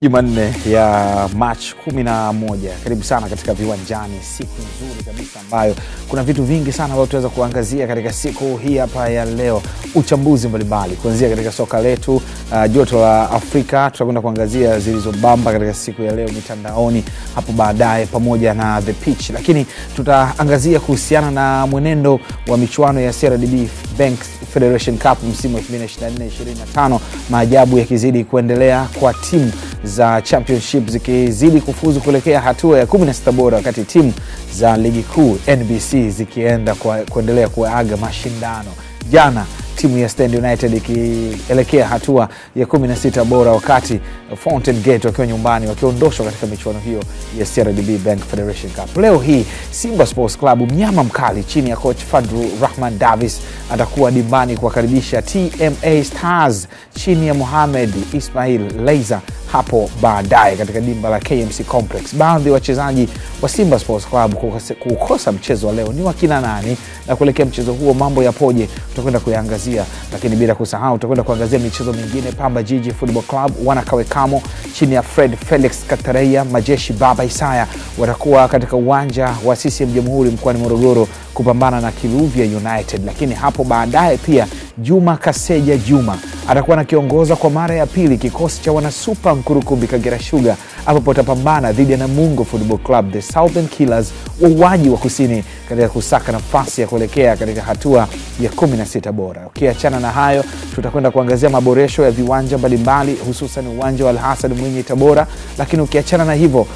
Jumanne ya March 11. Karibu sana katika Viwanjani, siku nzuri kabisa ambayo kuna vitu vingi sana ambavyo tutaweza kuangazia katika siku hii hapa ya leo. Uchambuzi mbalimbali kuanzia katika soka letu, joto la Afrika, tutakwenda kuangazia zilizobamba katika siku ya leo mitandaoni hapo baadaye, pamoja na the pitch. Lakini tutaangazia kuhusiana na mwenendo wa michuano ya CRDB Bank Federation Cup msimu 2024-2025, maajabu yakizidi kuendelea kwa timu za championship zikizidi kufuzu kuelekea hatua ya 16 bora, wakati timu za ligi kuu NBC zikienda kuendelea kuaga mashindano. Jana timu ya Stand United ikielekea hatua ya 16 bora, wakati Fountain Gate wakiwa nyumbani wakiondoshwa katika michuano hiyo ya CRDB Bank Federation Cup. Leo hii Simba Sports Club, mnyama mkali chini ya coach Fadlu Rahman Davis, atakuwa dimbani kuwakaribisha TMA Stars chini ya Mohamed Ismail Leiza hapo baadaye katika dimba la KMC Complex. Baadhi ya wachezaji wa Simba Sports Club kukosa mchezo wa leo ni wakina nani, na kuelekea mchezo huo mambo yapoje, tutakwenda kuyaangazia. Lakini bila kusahau tutakwenda kuangazia michezo mingine. Pamba Jiji Football Club wanakawekamo chini ya Fred Felix Katareya Majeshi Baba Isaya watakuwa katika uwanja wa CCM Jamhuri mkoani Morogoro kupambana na Kiluvia United. Lakini hapo baadaye pia Juma Kaseja Juma atakuwa nakiongoza kwa mara ya pili kikosi cha wana Super Nkurukumbi Kagera Sugar, ambapo watapambana dhidi ya Namungo Football Club, the Southern Killers wauaji wa kusini, katika kusaka nafasi ya kuelekea katika hatua ya 16 bora. Ukiachana na hayo, tutakwenda kuangazia maboresho ya viwanja mbalimbali, hususan uwanja wa Al-Hassan Mwinyi Tabora. Lakini ukiachana na hivyo,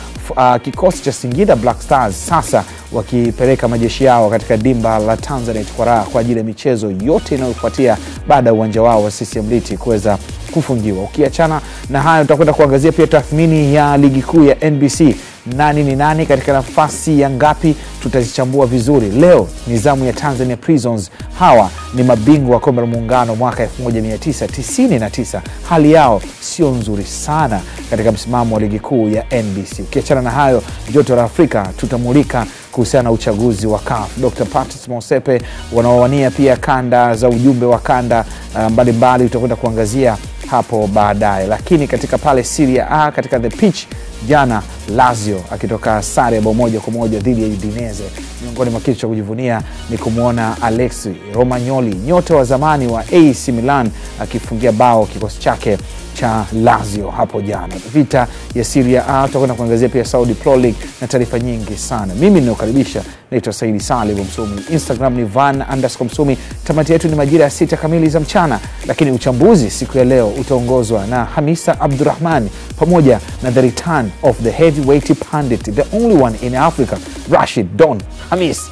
kikosi cha Singida Black Stars sasa wakipeleka majeshi yao katika dimba la Tanzanite kwa ajili ya michezo yote inayofuatia baada ya uwanja wao wa CCM Liti kuweza kufungiwa. Ukiachana na hayo, tutakwenda kuangazia pia tathmini ya ligi kuu ya NBC. Nani ni nani katika nafasi ya ngapi, tutazichambua vizuri. Leo ni zamu ya Tanzania Prisons. Hawa ni mabingwa wa kombe la muungano mwaka 1999. Hali yao sio nzuri sana katika msimamo wa ligi kuu ya NBC. Ukiachana na hayo, joto la Afrika tutamulika kuhusiana na uchaguzi wa CAF. Dr. Patrice Motsepe wanaowania pia kanda za ujumbe wa kanda mbalimbali, tutakwenda kuangazia hapo baadaye. Lakini katika pale Serie A, katika the pitch, jana Lazio akitoka sare ya 1-1 dhidi ya Udinese. Miongoni mwa kitu cha kujivunia ni kumuona Alexi Romagnoli, nyota wa zamani wa AC Milan, akifungia bao kikosi chake cha Lazio hapo jana. Vita ya Serie A tutakwenda kuangazia pia Saudi Pro League na taarifa nyingi sana. Mimi ninaokaribisha naitwa Saidi Salim Msumi, Instagram ni van_Msumi. Tamati yetu ni majira ya 6 kamili za mchana, lakini uchambuzi siku ya leo utaongozwa na Hamisa Abdurrahman pamoja na the return of the heavyweight pundit, the only one in Africa, Rashid Don Hamis.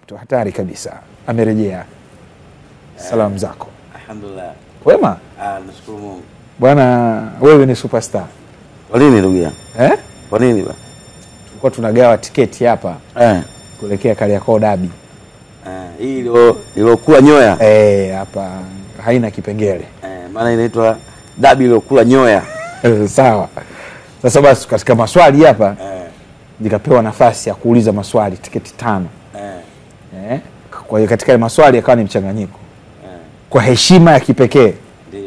Mtu hatari kabisa amerejea. Salamu zako? Alhamdulillah. Wema? Nashukuru Mungu. Bwana, wewe ni superstar. Kwa nini ndugu yangu? Kwa nini ba? Tulikuwa tunagawa tiketi hapa kuelekea Kariakoo Derby. Hii ilokula nyoya. Hapa haina kipengele. Maana inaitwa Derby ilokula nyoya. Sawa. Sasa basi katika maswali hapa nikapewa nafasi ya kuuliza maswali, tiketi 5. Kwa hiyo katika maswali yakawa ni mchanganyiko. Kwa heshima ya kipekee. Ndio.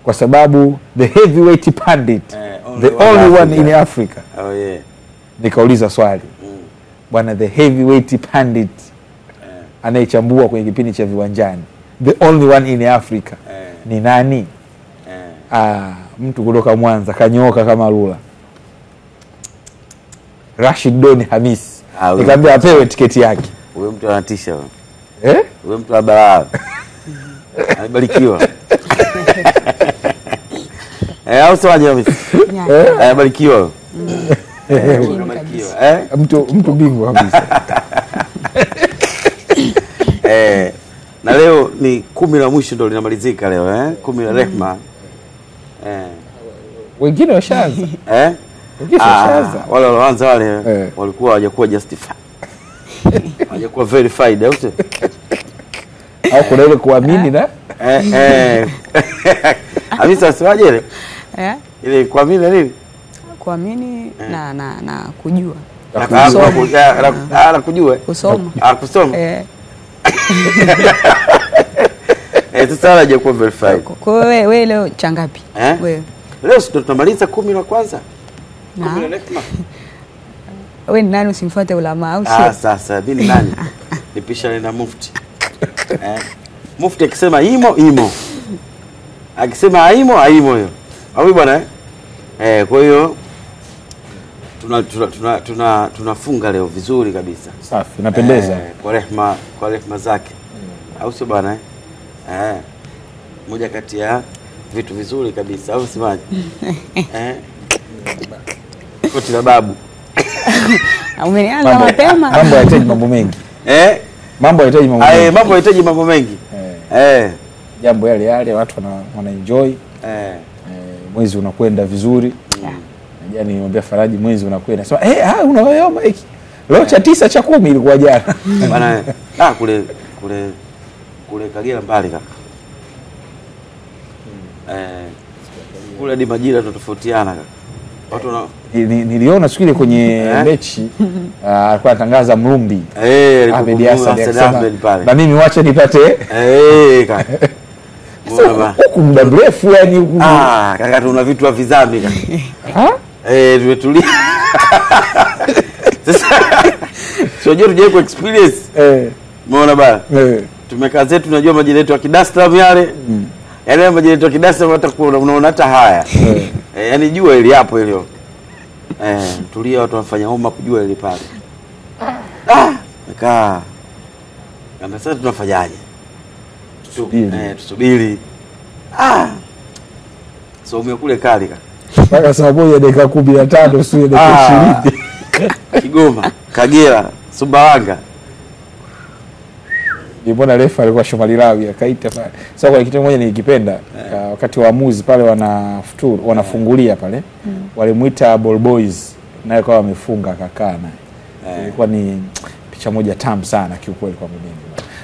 Kwa sababu the heavyweight pundit, the only one in Africa. Oh yeah. Nikauliza swali. Bwana, the heavyweight pundit anayechambua kwenye kipindi cha Viwanjani, the only one in Africa, ni nani? Mtu kutoka Mwanza kanyoka kama lula. Rashid Don Hamis. Nikamwambia apewe tiketi yake. Huyo mtu anatisha. Huyo mtu abalaa. Amebarikiwa. Au sio Hamis? Amebarikiwa. Mtu bingwa kabisa. Na leo ni 10 la mwisho ndio linamalizika leo 10 la rehema. Wengine washaanza. Wengine washaanza. Wale wanaanza wale walikuwa hawajakuwa justified. Hawajakuwa verified au sio? Au kuna ile kuamini na Hamisa siwaje ile? Ile kuamini nini? Kuamini na kujua. Kujua. Kusoma. Kusoma. Sasa hajakuwa verified. Kwa wewe leo changapi? Wewe Leo sio tunamaliza 10 la kwanza. 10 la rehema. Wewe ni nani usimfuate ulama au sio? Sasa mimi ni nani? Nipishane na mufti. Mufti akisema imo. Akisema haimo hiyo. Au bwana kwa hiyo tunafunga leo vizuri kabisa. Safi, napendeza. Kwa rehema zake. Au sio bwana moja kati ya vitu vizuri kabisa au simaji. Koti la babu. Umenianza mapema. Mambo yanahitaji mambo mengi. Mambo yanahitaji mambo mengi. Mambo yanahitaji mambo mengi. Jambo yale watu wana enjoy. Mwezi unakwenda vizuri. Jana niombe Faraji mwezi unakwenda. Sema unayoyoma hiki. Leo cha 9 cha 10 ilikuwa jana. Bana kule Kagera mbali kaka. Kule hadi majira tofautiana kaka. Watu niliona siku ile kwenye mechi alikuwa anatangaza Mrumbi. Ahmed Hassan pale. Na mimi wacha nipate kaka. Huku muda mrefu yani kaka tuna vitu vya vizambi kaka. Tumetulia. Sasa sio tuje ku experience. Umeona bana? Tumekaa zetu tunajua majira yetu ya Kidaslam yale. Yale majira yetu ya Kidaslam hata unaona hata haya. Yani jua ile hapo ile. Tulia watu wafanya homa kujua ile pale. Kaa. Kama sasa tunafanyaje? Tusubiri. So umekule kali kaka. Mpaka saa moja dakika 15 sio dakika 20. Kigoma, Kagera, Sumbawanga. Nimeona refa alikuwa Shomali Rawi akaita pale. Sasa kwa kitu moja nilikipenda wakati waamuzi pale wanafungulia pale. Walimuita Ball Boys naye kwa wamefunga kakaa naye. Ilikuwa ni picha moja tamu sana kiukweli kwa mimi.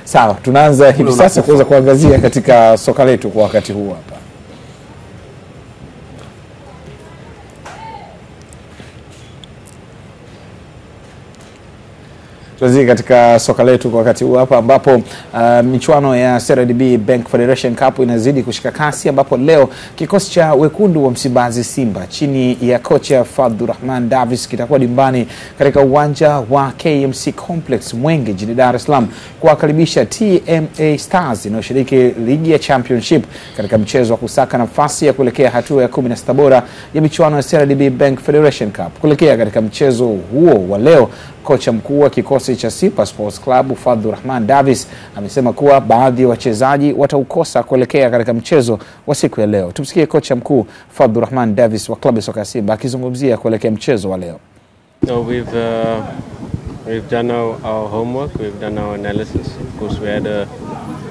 Sawa, tunaanza hivi sasa kuweza kuangazia katika soka letu kwa wakati huu hapa. Tuanzie katika soka letu kwa wakati huu hapa ambapo michuano ya CRDB Bank Federation Cup inazidi kushika kasi ambapo leo kikosi cha wekundu wa Msimbazi Simba chini ya kocha Fadlu Rahman Davis kitakuwa dimbani katika uwanja wa KMC Complex Mwenge jijini Dar es Salaam kuwakaribisha TMA Stars inayoshiriki ligi ya Championship katika mchezo wa kusaka nafasi ya kuelekea hatua ya 16 bora ya michuano ya CRDB Bank Federation Cup. Kuelekea katika mchezo huo wa leo, kocha mkuu wa kikosi cha Simba Sports Club Fadlu Rahman Davis amesema kuwa baadhi ya wachezaji wataukosa kuelekea katika mchezo wa siku ya leo. Tumsikie kocha mkuu Fadlu Rahman Davis wa klabu ya soka Simba akizungumzia kuelekea mchezo wa leo. So we've done our homework, we've done our analysis. Of course we had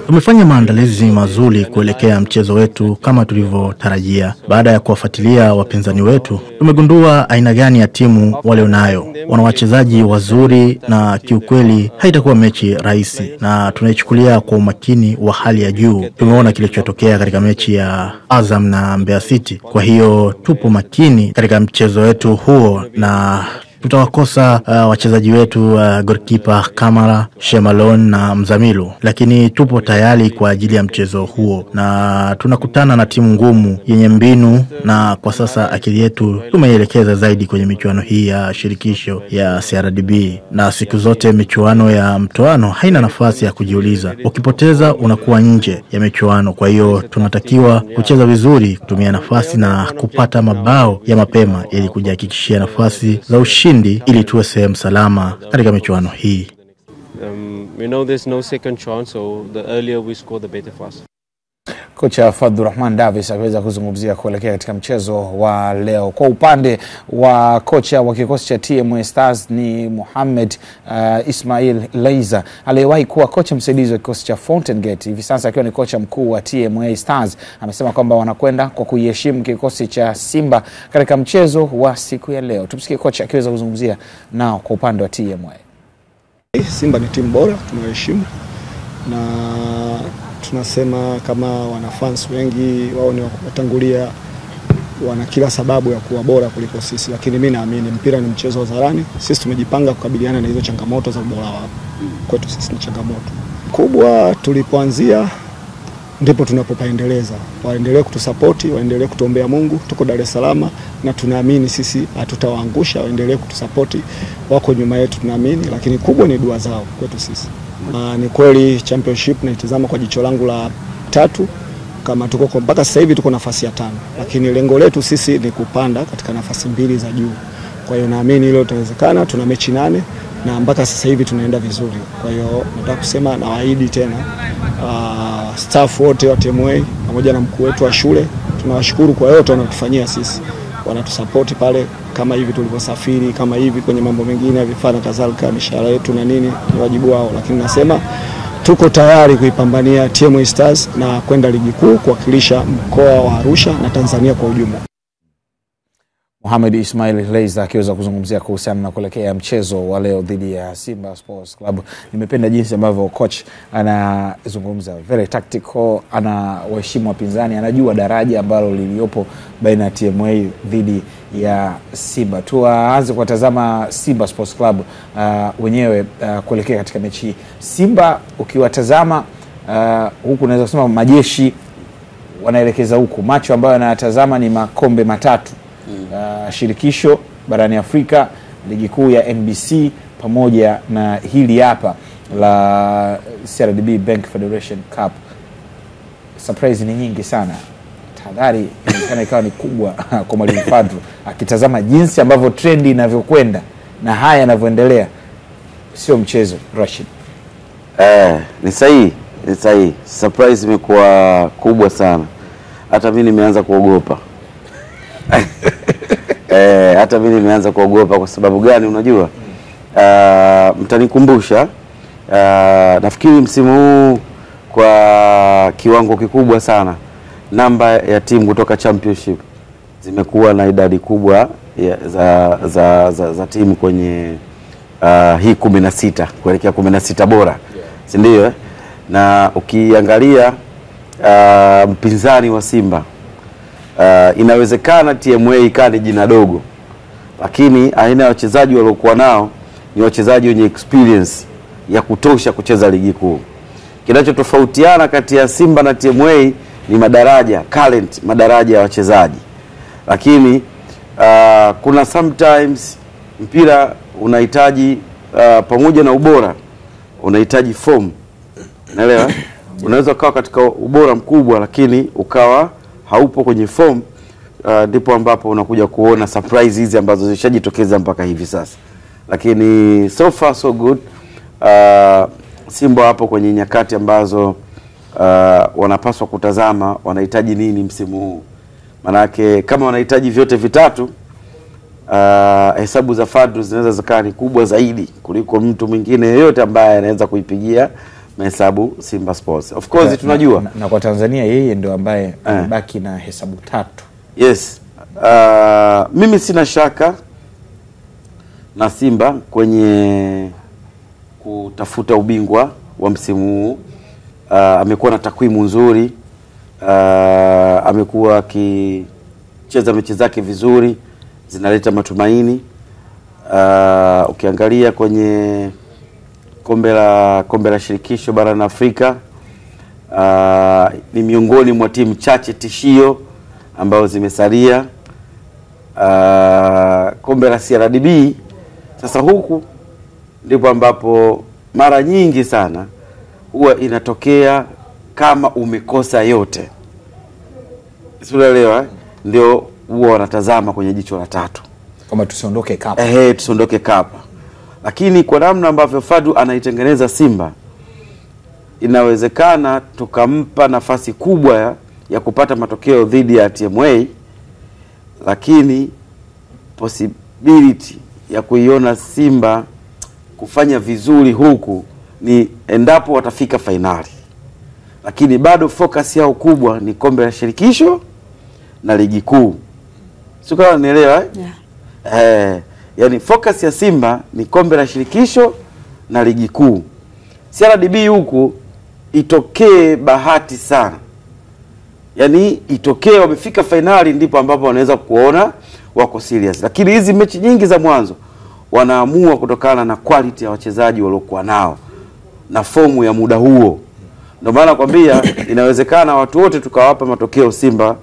Tumefanya maandalizi mazuri kuelekea mchezo wetu kama tulivyotarajia. Baada ya kuwafuatilia wapinzani wetu, tumegundua aina gani ya timu walionayo. Wana wachezaji wazuri na kiukweli haitakuwa mechi rahisi na tunaichukulia kwa umakini wa hali ya juu. Tumeona kilichotokea katika mechi ya Azam na Mbeya City. Kwa hiyo tupo makini katika mchezo wetu huo na tutawakosa wachezaji wetu goalkeeper Kamara, Shemalon na Mzamilu, lakini tupo tayari kwa ajili ya mchezo huo na tunakutana na timu ngumu yenye mbinu, na kwa sasa akili yetu tumeielekeza zaidi kwenye michuano hii ya shirikisho ya CRDB. Na siku zote michuano ya mtoano haina nafasi ya kujiuliza, ukipoteza unakuwa nje ya michuano. Kwa hiyo tunatakiwa kucheza vizuri, kutumia nafasi na kupata mabao ya mapema ili kujihakikishia nafasi za ushindi ili tuwe sehemu salama katika michuano hii. We know there's no second chance, so the earlier we score the better for us. Kocha Fadlu Rahman Davis aweza kuzungumzia kuelekea katika mchezo wa leo. Kwa upande wa kocha wa kikosi cha TMA Stars ni Mohamed Ismail Leiza, aliyewahi kuwa kocha msaidizi wa kikosi cha Fountain Gate, hivi sasa akiwa ni kocha mkuu wa TMA Stars. Amesema kwamba wanakwenda kwa kuiheshimu kikosi cha Simba katika mchezo wa siku ya leo. Tumsikie kocha akiweza kuzungumzia nao kwa upande wa TMA. Simba ni timu bora, tunaheshimu na tunasema kama wana fans wengi wao ni watangulia, wana kila sababu ya kuwa bora kuliko sisi, lakini mimi naamini mpira ni mchezo wa zarani. Sisi tumejipanga kukabiliana na hizo changamoto za ubora wao. Kwetu sisi ni changamoto kubwa. Tulipoanzia ndipo tunapopaendeleza. Waendelee kutusapoti, waendelee kutuombea Mungu. Tuko Dar es Salaam na tunaamini sisi hatutawaangusha. Waendelee kutusapoti, wako nyuma yetu tunaamini, lakini kubwa ni dua zao kwetu sisi. Ni kweli championship naitazama kwa jicho langu la 3, kama tuko mpaka sasa hivi tuko nafasi ya 5, lakini lengo letu sisi ni kupanda katika nafasi 2 za juu. Kwa hiyo naamini hilo litawezekana. Tuna mechi 8 na mpaka sasa hivi tunaenda vizuri. Kwa hiyo nataka kusema na waahidi tena staff wote wa TMA pamoja na mkuu wetu wa shule, tunawashukuru kwa yote wanatufanyia sisi. Wanatusupport pale kama hivi tulivyosafiri, kama hivi kwenye mambo mengine ya vifaa na kadhalika, mishahara yetu na nini ni wajibu wao, lakini nasema tuko tayari kuipambania TMA Stars na kwenda ligi kuu kuwakilisha mkoa wa Arusha na Tanzania kwa ujumla. Mohamed Ismail Leiza akiweza kuzungumzia kuhusiana na kuelekea mchezo wa leo dhidi ya Simba Sports Club. Nimependa jinsi ambavyo coach anazungumza, very tactical, ana waheshimu wapinzani, anajua daraja ambalo liliopo baina ya TMA dhidi ya Simba. Tuanze kuwatazama Simba Sports Club wenyewe kuelekea katika mechi. Simba ukiwatazama huku unaweza kusema majeshi wanaelekeza huku, macho ambayo yanatazama ni makombe 3. Shirikisho barani Afrika, ligi kuu ya NBC pamoja na hili hapa la CRDB Bank Federation Cup. Surprise ni nyingi sana. Tahadhari inaonekana ikawa ni kubwa kwa Mwalimu Fadlu akitazama jinsi ambavyo trendi inavyokwenda na haya yanavyoendelea. Sio mchezo, Rashid. Ni sahihi. Surprise imekuwa kubwa sana. Hata mimi nimeanza kuogopa. Hata mimi nimeanza kuogopa. Kwa sababu gani? Unajua, mtanikumbusha, nafikiri msimu huu kwa kiwango kikubwa sana namba ya timu kutoka championship zimekuwa na idadi kubwa za timu kwenye hii 16 kuelekea 16 bora, si ndio? Na ukiangalia mpinzani wa Simba, inawezekana TMA ikani jina dogo, lakini aina ya wachezaji waliokuwa nao ni wachezaji wenye experience ya kutosha kucheza ligi kuu. Kinachotofautiana kati ya Simba na TMA ni madaraja, talent, madaraja ya wachezaji. Lakini kuna sometimes mpira unahitaji pamoja na ubora unahitaji form. Unaelewa? Unaweza kuwa katika ubora mkubwa lakini ukawa haupo kwenye form, ndipo ambapo unakuja kuona surprise hizi ambazo zishajitokeza mpaka hivi sasa. Lakini so far so good. Simba hapo kwenye nyakati ambazo wanapaswa kutazama wanahitaji nini msimu huu. Manake kama wanahitaji vyote vitatu, hesabu za Fadlu zinaweza zikawa ni kubwa zaidi kuliko mtu mwingine yeyote ambaye anaweza kuipigia mahesabu Simba Sports. Of course tunajua na kwa Tanzania yeye ndio ambaye amebaki na hesabu 3. Yes. Mimi sina shaka na Simba kwenye kutafuta ubingwa wa msimu huu. Amekuwa na takwimu nzuri, amekuwa akicheza mechi zake vizuri, zinaleta matumaini. Ukiangalia kwenye kombe la shirikisho barani Afrika, ni miongoni mwa timu chache tishio ambao zimesalia. Kombe la CRDB sasa huku ndipo ambapo mara nyingi sana huwa inatokea kama umekosa yote. Unaelewa? Ndio huwa wanatazama kwenye jicho la 3. Kama tusiondoke kapa. Tusiondoke kapa. Lakini kwa namna ambavyo Fadlu anaitengeneza Simba, inawezekana tukampa nafasi kubwa ya kupata matokeo dhidi ya TMA, lakini possibility ya kuiona Simba kufanya vizuri huku ni endapo watafika finali. Lakini bado focus yao kubwa ni kombe la shirikisho na ligi kuu. Sio kama unaelewa? Yeah. Yani focus ya Simba ni kombe la shirikisho na ligi kuu. CRDB huku itokee bahati sana, yani itokee wamefika finali, ndipo ambapo wanaweza kuona wako serious. Lakini hizi mechi nyingi za mwanzo wanaamua kutokana na quality ya wachezaji waliokuwa nao na fomu ya muda huo. Ndio maana nakwambia inawezekana watu wote tukawapa matokeo Simba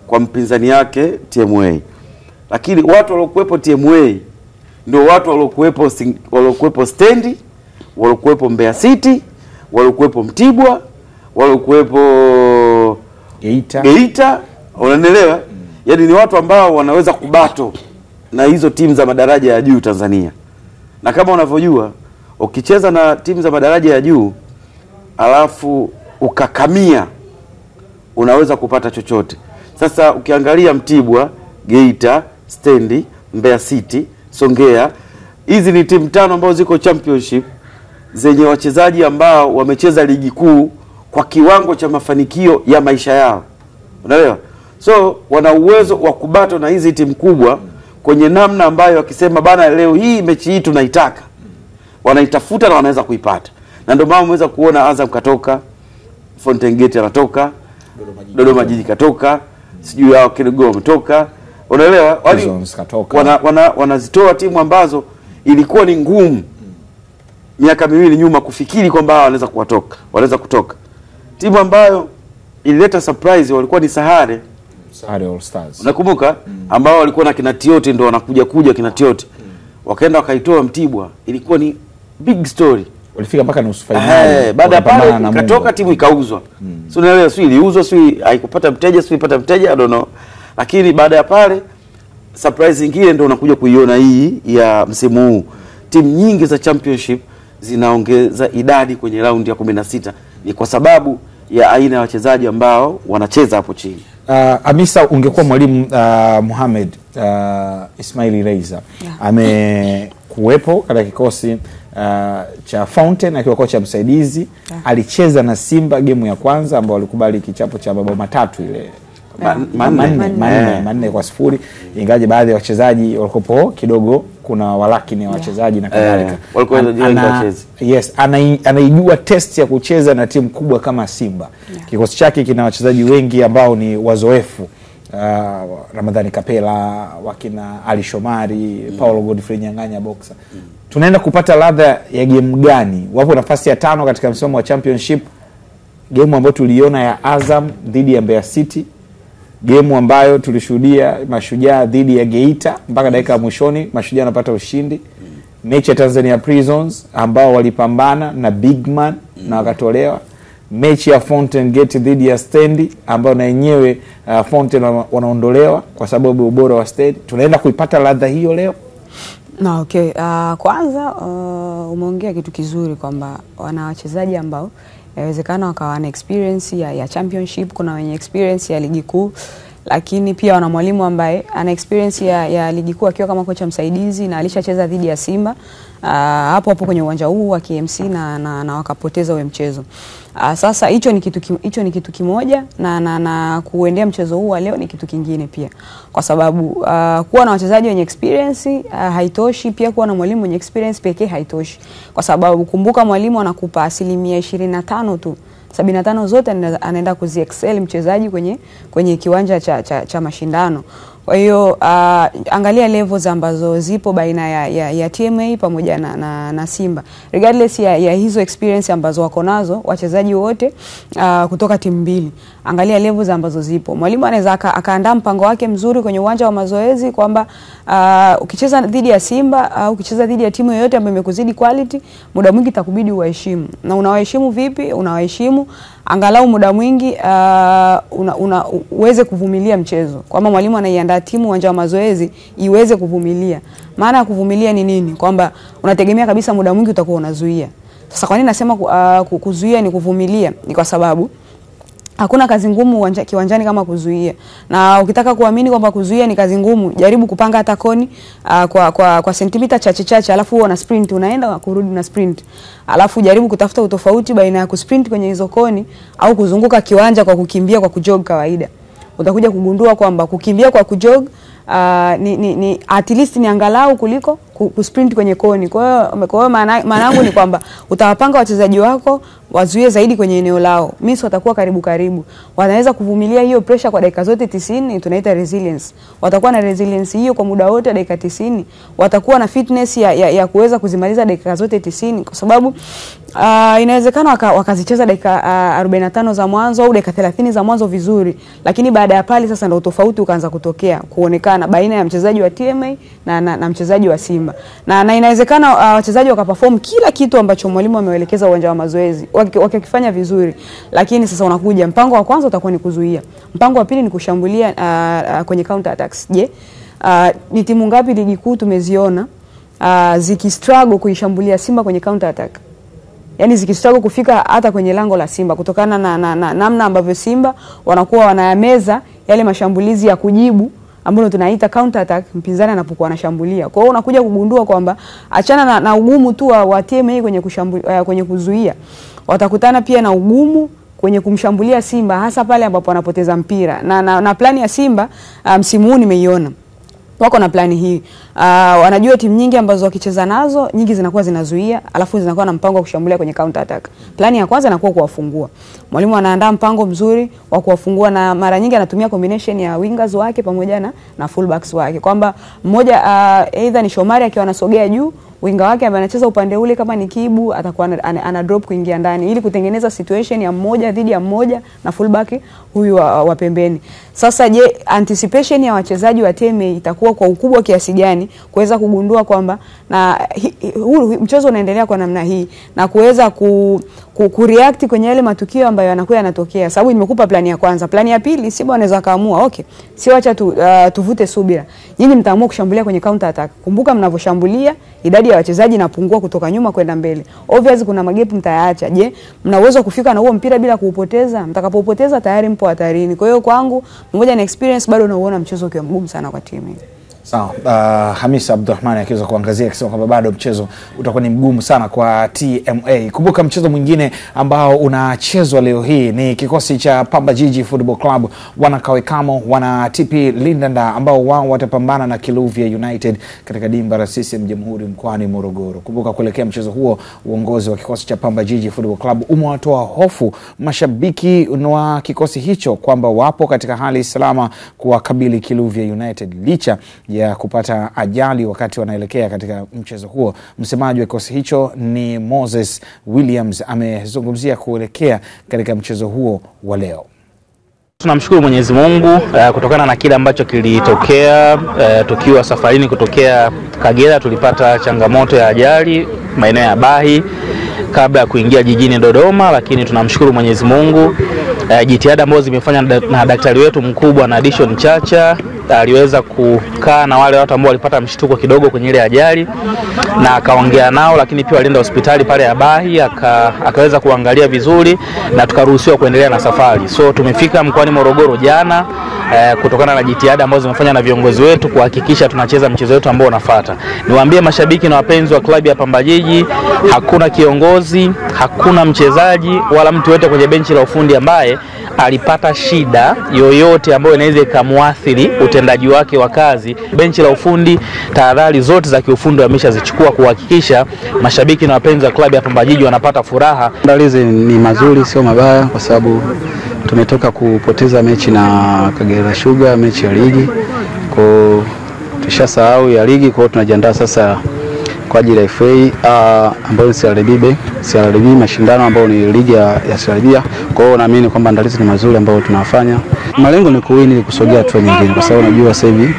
kwa mpinzani yake TMA. Lakini watu waliokuepo TMA ndio watu waliokuepo Stendi, waliokuepo Mbeya City, waliokuepo Mtibwa, waliokuepo Geita, unanielewa? Yaani ni watu ambao wanaweza kubato na hizo timu za madaraja ya juu Tanzania. Na kama unavyojua, ukicheza na timu za madaraja ya juu alafu ukakamia, unaweza kupata chochote. Sasa ukiangalia Mtibwa, Geita, Stendi, Mbeya City, Songea, hizi ni timu 5 ambazo ziko championship zenye wachezaji ambao wamecheza ligi kuu kwa kiwango cha mafanikio ya maisha yao. Unaelewa? So wana uwezo wa kubato na hizi timu kubwa kwenye namna ambayo wakisema bana leo hii mechi hii tunaitaka, wanaitafuta na wanaweza kuipata. Na ndio maana umeweza kuona Azam katoka, Fountain Gate anatoka, Dodoma Jiji katoka, sijui hao Kigoma wametoka. Unaelewa? Wanazitoa timu ambazo ilikuwa ni ngumu miaka miwili nyuma kufikiri kwamba wanaweza kutoka. Timu ambayo ilileta surprise walikuwa ni Sahare All Stars. Unakumbuka? Ambao walikuwa na kina Tiote ndio wanakuja kina Tiote. Wakaenda wakaitoa Mtibwa. Ilikuwa ni big story. Walifika mpaka nusu finali. Baada ya pale ikatoka timu ikauzwa. So unaelewa, sio iliuzwa, sio haikupata mteja, sio ipata mteja, I don't know. Lakini baada ya pale surprise nyingine ndio unakuja kuiona hii ya msimu huu. Timu nyingi za championship zinaongeza idadi kwenye raundi ya 16 ni kwa sababu ya aina ya wachezaji ambao wanacheza hapo chini. Hamisa, ungekuwa mwalimu Mohamed Ismail Reiza amekuwepo katika kikosi cha Fountain akiwa kocha msaidizi. Alicheza na Simba game ya kwanza ambao walikubali kichapo cha mabao 3 ile manne kwa 0, ingaje baadhi ya wachezaji walikopo kidogo kuna walakini ya wachezaji na kadhalika. Yes, anaijua test ya kucheza na timu kubwa kama Simba. Kikosi chake kina wachezaji wengi ambao ni wazoefu. Ramadhani Kapela, wakina Ali Shomari, Paulo Godfrey Nyang'anya boxer. Tunaenda kupata ladha ya game gani? Wapo nafasi ya 5 katika msimamo wa championship. Game ambayo tuliona ya Azam dhidi ya Mbeya City, game ambayo tulishuhudia Mashujaa dhidi ya Geita mpaka dakika ya mwishoni Mashujaa anapata ushindi, mechi ya Tanzania Prisons ambao walipambana na Bigman na wakatolewa, mechi ya Fountain Gate dhidi ya Stendi ambao na yenyewe Fountain wanaondolewa kwa sababu ubora wa Stendi. Tunaenda kuipata ladha hiyo leo? Na okay, kwanza umeongea kitu kizuri kwamba wana wachezaji ambao inawezekana wakawa na experience ya championship, kuna wenye experience ya ligi kuu, lakini pia wana mwalimu ambaye ana experience ya ligi kuu akiwa kama kocha msaidizi na alishacheza dhidi ya Simba hapo kwenye uwanja huu wa KMC na wakapoteza ule mchezo. Sasa hicho ni kitu kimoja na kuendea mchezo huu leo ni kitu kingine pia. Kwa sababu kuwa na wachezaji wenye experience haitoshi, pia kuwa na mwalimu mwenye experience pekee haitoshi. Kwa sababu kumbuka mwalimu anakupa 25% tu. 75 zote anaenda kuziexcel mchezaji kwenye kiwanja cha mashindano. Kwa hiyo angalia levels ambazo zipo baina ya TMA pamoja na Simba. Regardless ya hizo experience ambazo wako nazo wachezaji wote kutoka timu mbili. Angalia levels ambazo zipo. Mwalimu anaweza akaandaa mpango wake mzuri kwenye uwanja wa mazoezi kwamba ukicheza dhidi ya Simba au ukicheza dhidi ya timu yoyote ambayo imekuzidi quality, muda mwingi itakubidi uwaheshimu. Na unawaheshimu vipi? Unawaheshimu angalau muda mwingi uweze kuvumilia mchezo. Kwamba mwalimu anaiandaa timu uwanja wa mazoezi iweze kuvumilia. Maana ya kuvumilia ni nini? Kwamba unategemea kabisa muda mwingi utakuwa unazuia. Sasa kwa nini nasema kuzuia ni kuvumilia? Ni kwa sababu hakuna kazi ngumu kiwanjani kama kuzuia. Na ukitaka kuamini kwamba kuzuia ni kazi ngumu, jaribu kupanga hata koni kwa sentimita chache alafu una sprint, unaenda kurudi na sprint. Alafu jaribu kutafuta utofauti baina ya kusprint kwenye hizo koni au kuzunguka kiwanja kwa kukimbia kwa kujog kawaida. Utakuja kugundua kwamba kukimbia kwa kujog ni at least ni angalau kuliko kusprint kwenye koni. Kwa hiyo maana yangu ni kwamba utawapanga wachezaji wako wazuie zaidi kwenye eneo lao. Miss watakuwa karibu. Wanaweza kuvumilia hiyo pressure kwa dakika zote 90, tunaita resilience. Watakuwa na resilience hiyo kwa muda wote dakika 90. Watakuwa na fitness ya kuweza kuzimaliza dakika zote 90 kwa sababu inawezekana wakazicheza dakika 45 za mwanzo au dakika 30 za mwanzo vizuri, lakini baada ya pale sasa ndio tofauti ukaanza kuonekana baina ya mchezaji wa TMA na mchezaji wa Simba. Na inawezekana wachezaji wakaperform kila kitu ambacho mwalimu amewaelekeza uwanja wa mazoezi wakifanya vizuri, lakini sasa unakuja mpango wa kwanza utakuwa ni kuzuia, mpango wa pili ni kushambulia kwenye counter attacks. Je, ni timu ngapi ligi kuu tumeziona zikistruggle kuishambulia Simba kwenye counter attack? Yani zikistruggle kufika hata kwenye lango la Simba kutokana na namna ambavyo Simba wanakuwa wanayameza yale mashambulizi ya kujibu ambayo tunaita counter attack mpinzani anapokuwa anashambulia. Kwa hiyo unakuja kugundua kwamba achana na ugumu tu wa TMA kwenye kuzuia, watakutana pia na ugumu kwenye kumshambulia Simba, hasa pale ambapo wanapoteza mpira. Na plani ya Simba msimu huu nimeiona. Wako na plani hii. Wanajua timu nyingi ambazo wakicheza nazo nyingi zinakuwa zinazuia, alafu zinakuwa na mpango wa kushambulia kwenye counter attack. Plani ya kwanza inakuwa kuwafungua. Mwalimu anaandaa mpango mzuri wa kuwafungua, na mara nyingi anatumia combination ya wingers wake pamoja na fullbacks wake. Kwamba mmoja either ni Shomari akiwa anasogea juu, winga wake ambaye anacheza upande ule kama ni Kibu atakuwa ana drop kuingia ndani ili kutengeneza situation ya mmoja dhidi ya mmoja na fullback huyu wa pembeni. Sasa je, anticipation ya wachezaji wa TMA itakuwa kwa ukubwa kiasi gani kuweza kugundua kwamba na mchezo unaendelea kwa namna hii na kuweza kureact kwenye yale matukio ambayo yanakuwa yanatokea. Sababu nimekupa plani ya kwanza. Plani ya pili Simba wanaweza kaamua, okay, sio acha tuvute subira. Nyinyi mtaamua kushambulia kwenye counter attack. Kumbuka mnavoshambulia idadi ya wachezaji inapungua kutoka nyuma kwenda mbele. Obviously kuna magepu mtayaacha. Je, mna uwezo kufika na huo mpira bila kuupoteza? Mtakapopoteza tayari mpo hatarini. Kwa hiyo kwangu mmoja na experience bado nauona mchezo ukiwa mgumu sana kwa timu hii. Sawa. Hamisa Abdurrahmani akiweza kuangazia akisema kwamba bado mchezo utakuwa ni mgumu sana kwa TMA. Kumbuka mchezo mwingine ambao unachezwa leo hii ni kikosi cha Pamba Jiji Football Club wanakawekamo wana TP Lindanda ambao wao watapambana na Kiluvia United katika dimba la CCM Jamhuri mkoani Morogoro. Kumbuka kuelekea mchezo huo uongozi wa kikosi cha Pamba Jiji Football Club umewatoa hofu mashabiki wa kikosi hicho kwamba wapo katika hali salama kuwakabili Kiluvia United licha ya kupata ajali wakati wanaelekea katika mchezo huo. Msemaji wa kikosi hicho ni Moses Williams amezungumzia kuelekea katika mchezo huo wa leo. Tunamshukuru Mwenyezi Mungu kutokana na kile ambacho kilitokea tukiwa safarini kutokea Kagera. Tulipata changamoto ya ajali maeneo ya Bahi kabla ya kuingia jijini Dodoma, lakini tunamshukuru Mwenyezi Mungu jitihada ambazo zimefanywa na daktari wetu mkubwa na Addition Chacha aliweza kukaa na wale watu ambao walipata mshtuko kidogo kwenye ile ajali na akaongea nao, lakini pia walienda hospitali pale ya Bahi akaweza kuangalia vizuri na tukaruhusiwa kuendelea na safari. So tumefika mkoani Morogoro jana kutokana na jitihada ambazo zimefanywa na viongozi wetu kuhakikisha tunacheza mchezo wetu ambao unafuata. Niwaambie mashabiki na wapenzi wa klabu ya Pamba Jiji, hakuna kiongozi, hakuna mchezaji wala mtu yote kwenye benchi la ufundi ambaye alipata shida yoyote ambayo inaweza ikamuathiri utendaji wake wa kazi. Benchi la ufundi tahadhari zote za kiufundi wameshazichukua kuhakikisha mashabiki na wapenzi wa klabu ya Pamba Jiji wanapata furaha. Maandalizi ni mazuri, sio mabaya, kwa sababu tumetoka kupoteza mechi na Kagera Sugar, mechi ya ligi. Kwa tushasahau ya ligi, kwa tunajiandaa sasa kwa ajili ya FA ambayo ni CRDB mashindano ambayo ni ligi ya CRDB. Kwa hiyo naamini kwamba maandalizi ni mazuri ambayo tunafanya. Malengo ni kuwini, kusogea hatua nyingine, kwa sababu unajua sasa hivi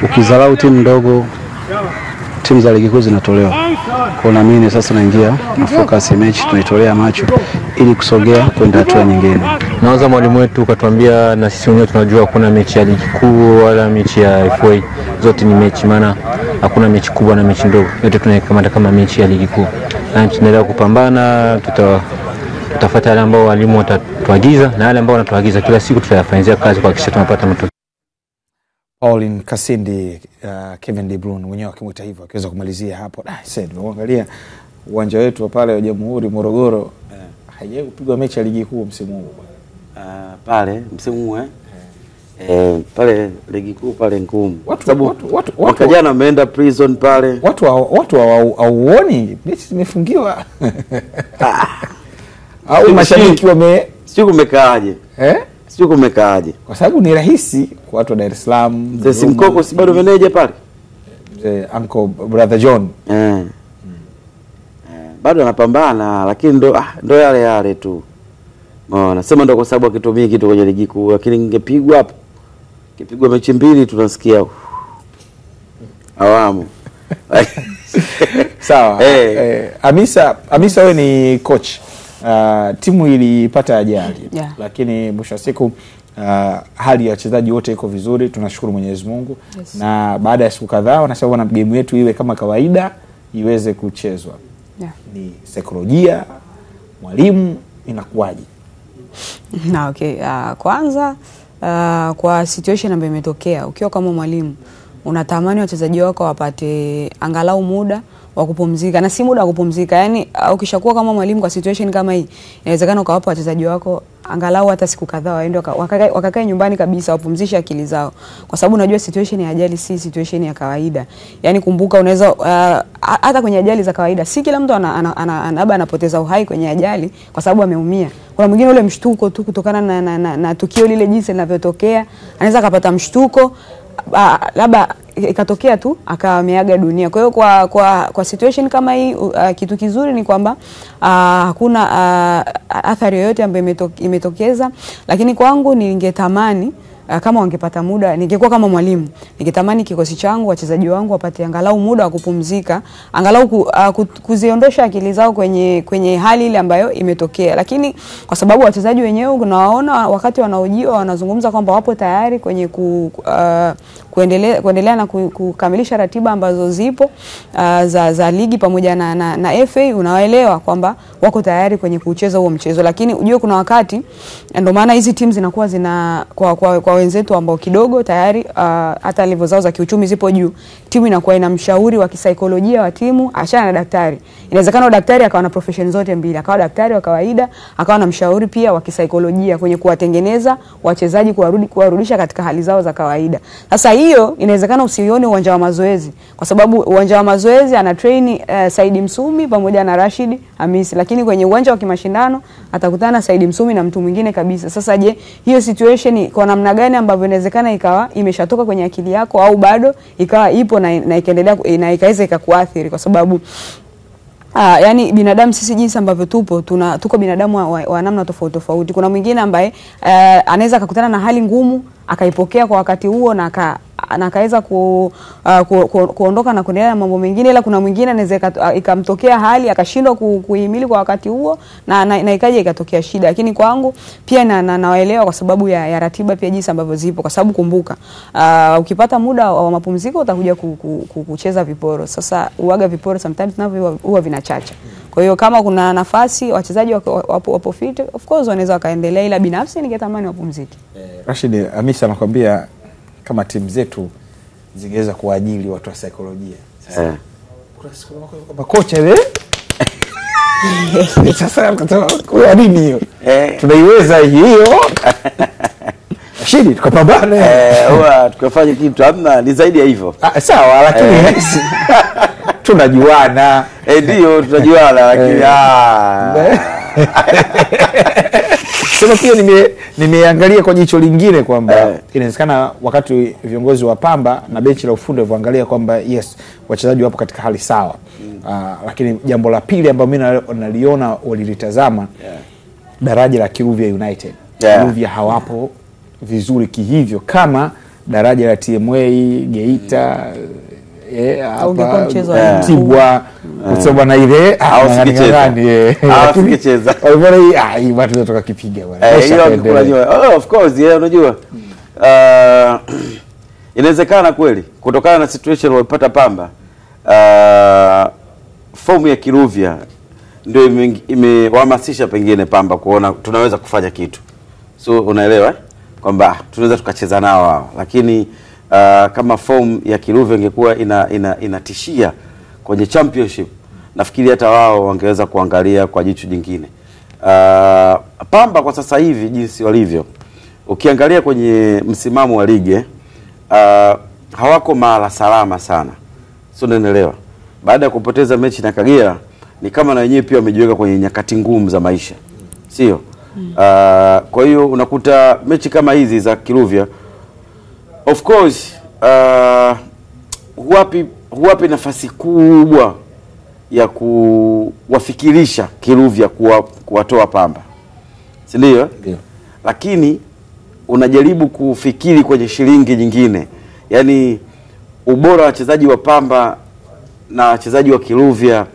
ukizarau timu ndogo, timu za ligi kuu zinatolewa. Kwa naamini sasa naingia na focus ya mechi, tunaitolea macho ili kusogea kwenda hatua nyingine. Naanza mwalimu wetu katuambia, na sisi wenyewe tunajua kuna mechi ya ligi kuu wala mechi ya FA, zote ni mechi, maana hakuna mechi kubwa na mechi ndogo, yote tunaikamata kama mechi ya ligi kuu. Na tunaendelea kupambana, tutafuata yale ambao walimu watatuagiza na yale ambao wanatuagiza kila siku tutayafanyia kazi kuhakikisha tunapata matokeo. Pauline Kasindi, Kevin De Bruyne mwenyewe akimuita hivyo akiweza kumalizia hapo. Tumeangalia uwanja wetu pale wa Jamhuri Morogoro, haijawahi kupigwa mechi ya ligi kuu msimu huu. Pale msimu huu Pale ligi kuu pale ngumu. Sababu mwaka jana ameenda prison pale. Watu hauoni mechi zimefungiwa. Au mashabiki sio kumekaaje? Sio kumekaaje? Kwa sababu ni rahisi kwa watu wa Dar es Salaam. Simkoko si bado meneja pale? Uncle Brother John. Bado anapambana lakini ndo yale tu. Nasema ndo kwa sababu akitumia kitu kwenye ligi kuu, lakini ingepigwa hapo. Kipigwa mechi mbili tunasikia awamu. Sawa. Hamisa wewe ni coach. Timu ilipata ajali lakini mwisho wa siku hali ya wachezaji wote iko vizuri, tunashukuru Mwenyezi Mungu. Na baada ya siku kadhaa wanasema na game yetu iwe kama kawaida iweze kuchezwa. Ni saikolojia, mwalimu inakuwaje? Kwanza kwa situation ambayo imetokea, ukiwa kama mwalimu unatamani wachezaji wako wapate angalau muda wa kupumzika, na si muda wa kupumzika. Yani ukishakuwa kama mwalimu kwa situation kama hii, inawezekana ukawapa wachezaji wako angalau hata siku kadhaa waende wakakae nyumbani kabisa, wapumzishe akili zao, kwa sababu unajua situation ya ajali si situation ya kawaida. Yani kumbuka, unaweza hata kwenye ajali za kawaida si kila mtu anapoteza uhai kwenye ajali kwa sababu ameumia. Kuna mwingine ule mshtuko tu kutokana na tukio lile jinsi linavyotokea, anaweza akapata mshtuko, labda ikatokea tu akameaga dunia. Kwa hiyo kwa situation kama hii kitu kizuri ni kwamba hakuna athari yoyote ambayo imetokeza, lakini kwangu ningetamani kama wangepata muda, ningekuwa kama mwalimu, ningetamani kikosi changu, wachezaji wangu wapate angalau muda wa kupumzika, angalau kuziondosha akili zao kwenye hali ile ambayo imetokea. Lakini kwa sababu wachezaji wenyewe unawaona wakati wanaojiwa wanazungumza kwamba wapo tayari kwenye kuendelea na kukamilisha ratiba ambazo zipo za ligi pamoja na FA, unawaelewa kwamba wako tayari kwenye kucheza huo mchezo. Lakini ujue kuna wakati, ndio maana hizi teams zinakuwa kwa wenzetu ambao kidogo tayari hata level zao za kiuchumi zipo juu, timu inakuwa ina mshauri wa kisaikolojia wa timu, achana na daktari. Inawezekana daktari akawa na profession zote mbili, akawa daktari wa kawaida, akawa na mshauri pia wa kisaikolojia kwenye kuwatengeneza wachezaji kuwarudisha katika hali zao za kawaida. Sasa hiyo inawezekana usione uwanja wa mazoezi, kwa sababu uwanja wa mazoezi ana train Saidi Msumi pamoja na Rashid Hamisi, lakini kwenye uwanja wa kimashindano atakutana Saidi Msumi na mtu mwingine kabisa. Sasa je, hiyo situation kwa namna gani ambavyo inawezekana ikawa imeshatoka kwenye akili yako, au bado ikawa ipo na ikaendelea na ikaweza ikakuathiri? Kwa sababu yani binadamu sisi jinsi ambavyo tuko binadamu wa namna tofauti tofauti. Kuna mwingine ambaye anaweza akakutana na hali ngumu akaipokea kwa wakati huo na akaweza kuondoka na kuendelea na mambo mengine, ila kuna mwingine anaweza ikamtokea hali akashindwa kuhimili kwa wakati huo na ikaja ikatokea shida. Lakini kwangu pia nawaelewa kwa sababu ya ratiba pia jinsi ambavyo zipo, kwa sababu kumbuka ukipata muda wa mapumziko utakuja kucheza viporo. Sasa uaga viporo sometimes navyo huwa vinachacha. Kwa hiyo kama kuna nafasi wachezaji wapo fit, of course wanaweza wakaendelea, ila binafsi ningetamani wapumzike. Rashid Hamisa anakuambia kama timu zetu zingeweza kuajili watu wa saikolojia. Sasa kuna kocha ile sasa kwa nini hiyo? Tunaiweza hiyo. Rashid tukapambana. Huwa tukafanya kitu hamna, ni zaidi ya hivyo. Sawa, lakini tunajuana. Ndio tunajuana, lakini sema pia nimeangalia kwa jicho lingine kwamba inawezekana wakati viongozi wa Pamba na benchi la ufundi waangalia kwamba yes, wachezaji wapo katika hali sawa. Lakini jambo la pili ambalo mimi naliona walilitazama, daraja la Kiruvia United. Kiruvia hawapo vizuri kihivyo kama daraja la TMA, Geita, hapa Tibwa, kusema na ile hawasikicheza. Hii watu wanatoka kipiga bwana. Of course, unajua inawezekana kweli kutokana na situation walipata Pamba, fomu ya Kiruvia ndio imewahamasisha pengine Pamba kuona tunaweza kufanya kitu. So unaelewa kwamba tunaweza tukacheza nao wao, lakini kama form ya Kiruvia ingekuwa inatishia kwenye championship, nafikiri hata wao wangeweza kuangalia kwa jicho jingine. Pamba kwa sasa hivi jinsi walivyo, ukiangalia kwenye msimamo wa ligi hawako mahala salama sana. Sio, unaelewa? Baada ya kupoteza mechi na Kagera ni kama na wenyewe pia wamejiweka kwenye nyakati ngumu za maisha. Sio? Kwa hiyo unakuta mechi kama hizi za Kiluvya of course huwapi nafasi kubwa ya kuwafikirisha Kiluvya kuwatoa Pamba. Si ndio? Ndio. Lakini unajaribu kufikiri kwenye shilingi nyingine. Yaani ubora wa wachezaji wa Pamba na wachezaji wa Kiluvya,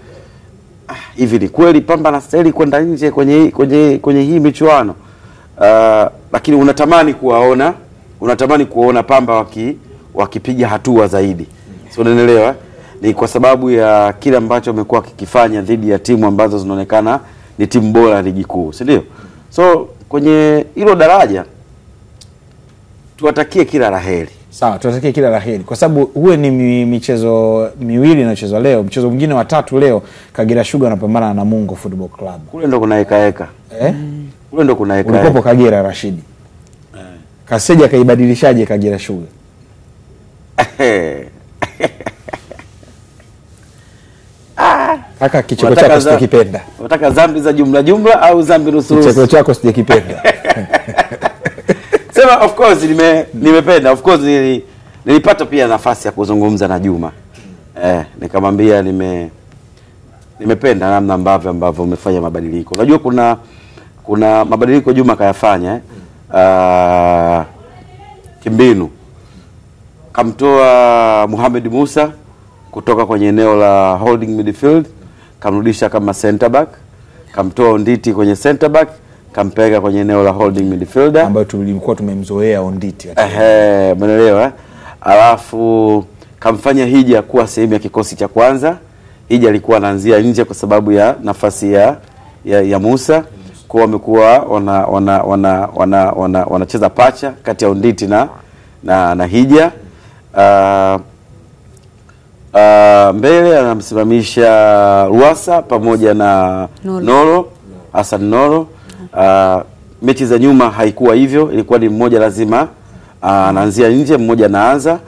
hivi ni kweli Pamba anastahili kwenda nje kwenye hii michuano? Lakini unatamani kuona Pamba wakipiga hatua zaidi. Sio, unaelewa? Ni kwa sababu ya kile ambacho wamekuwa kikifanya dhidi ya timu ambazo zinaonekana ni timu bora ligi kuu, si ndio? So kwenye hilo daraja tuwatakie kila laheri. Sawa, tuwatakie kila laheri kwa sababu huwe ni michezo miwili inachezwa leo. Mchezo mwingine wa tatu leo Kagera Sugar anapambana na Namungo Football Club. Kule ndo kuna heka. Kule ndo kuna heka. Ulikopo Kagera Rashidi. Kaseja kaibadilishaje Kagera Sugar? Kaka, kicheko chako sijakipenda. Unataka dhambi za jumla au dhambi nusu? Kicheko chako sijakipenda. Sema of course nimependa. Of course nilipata pia nafasi ya kuzungumza na Juma. Nikamwambia nimependa namna ambavyo umefanya mabadiliko. Unajua kuna mabadiliko Juma kayafanya kimbinu. Kamtoa Mohamed Musa kutoka kwenye eneo la holding midfield, kamrudisha kama center back, kamtoa Onditi kwenye center back, kampeleka kwenye eneo la holding midfielder ambayo tulikuwa tumemzoea Onditi. Umeelewa? Alafu kamfanya Hija kuwa sehemu ya kikosi cha kwanza. Hija alikuwa anaanzia nje kwa sababu ya nafasi ya Musa. Kwa wamekuwa wanacheza pacha kati ya Onditi na Hija. Mbele anamsimamisha Ruasa pamoja na Noro, Hassan Noro. Mechi za nyuma haikuwa hivyo, ilikuwa ni mmoja lazima anaanzia nje, mmoja anaanza.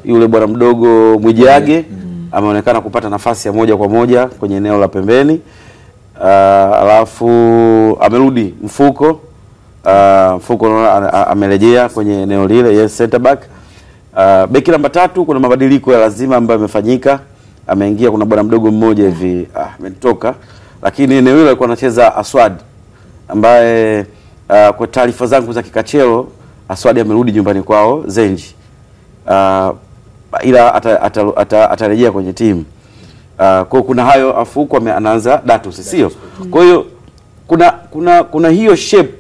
Yule bwana mdogo Mwijage ameonekana kupata nafasi ya moja kwa moja kwenye eneo la pembeni. Alafu amerudi Mfuko. Mfuko amerejea kwenye eneo lile, yes, center back. Beki namba 3 kuna mabadiliko ya lazima ambayo yamefanyika. Ameingia kuna bwana mdogo mmoja hivi ametoka, lakini eneo hilo alikuwa anacheza Aswad ambaye kwa taarifa zangu za kikachero Aswad amerudi nyumbani kwao Zenji. Ila atarejea kwenye timu. Kwa kuna hayo, afuko anaanza Datus, sio? Kwa hiyo kuna hiyo shape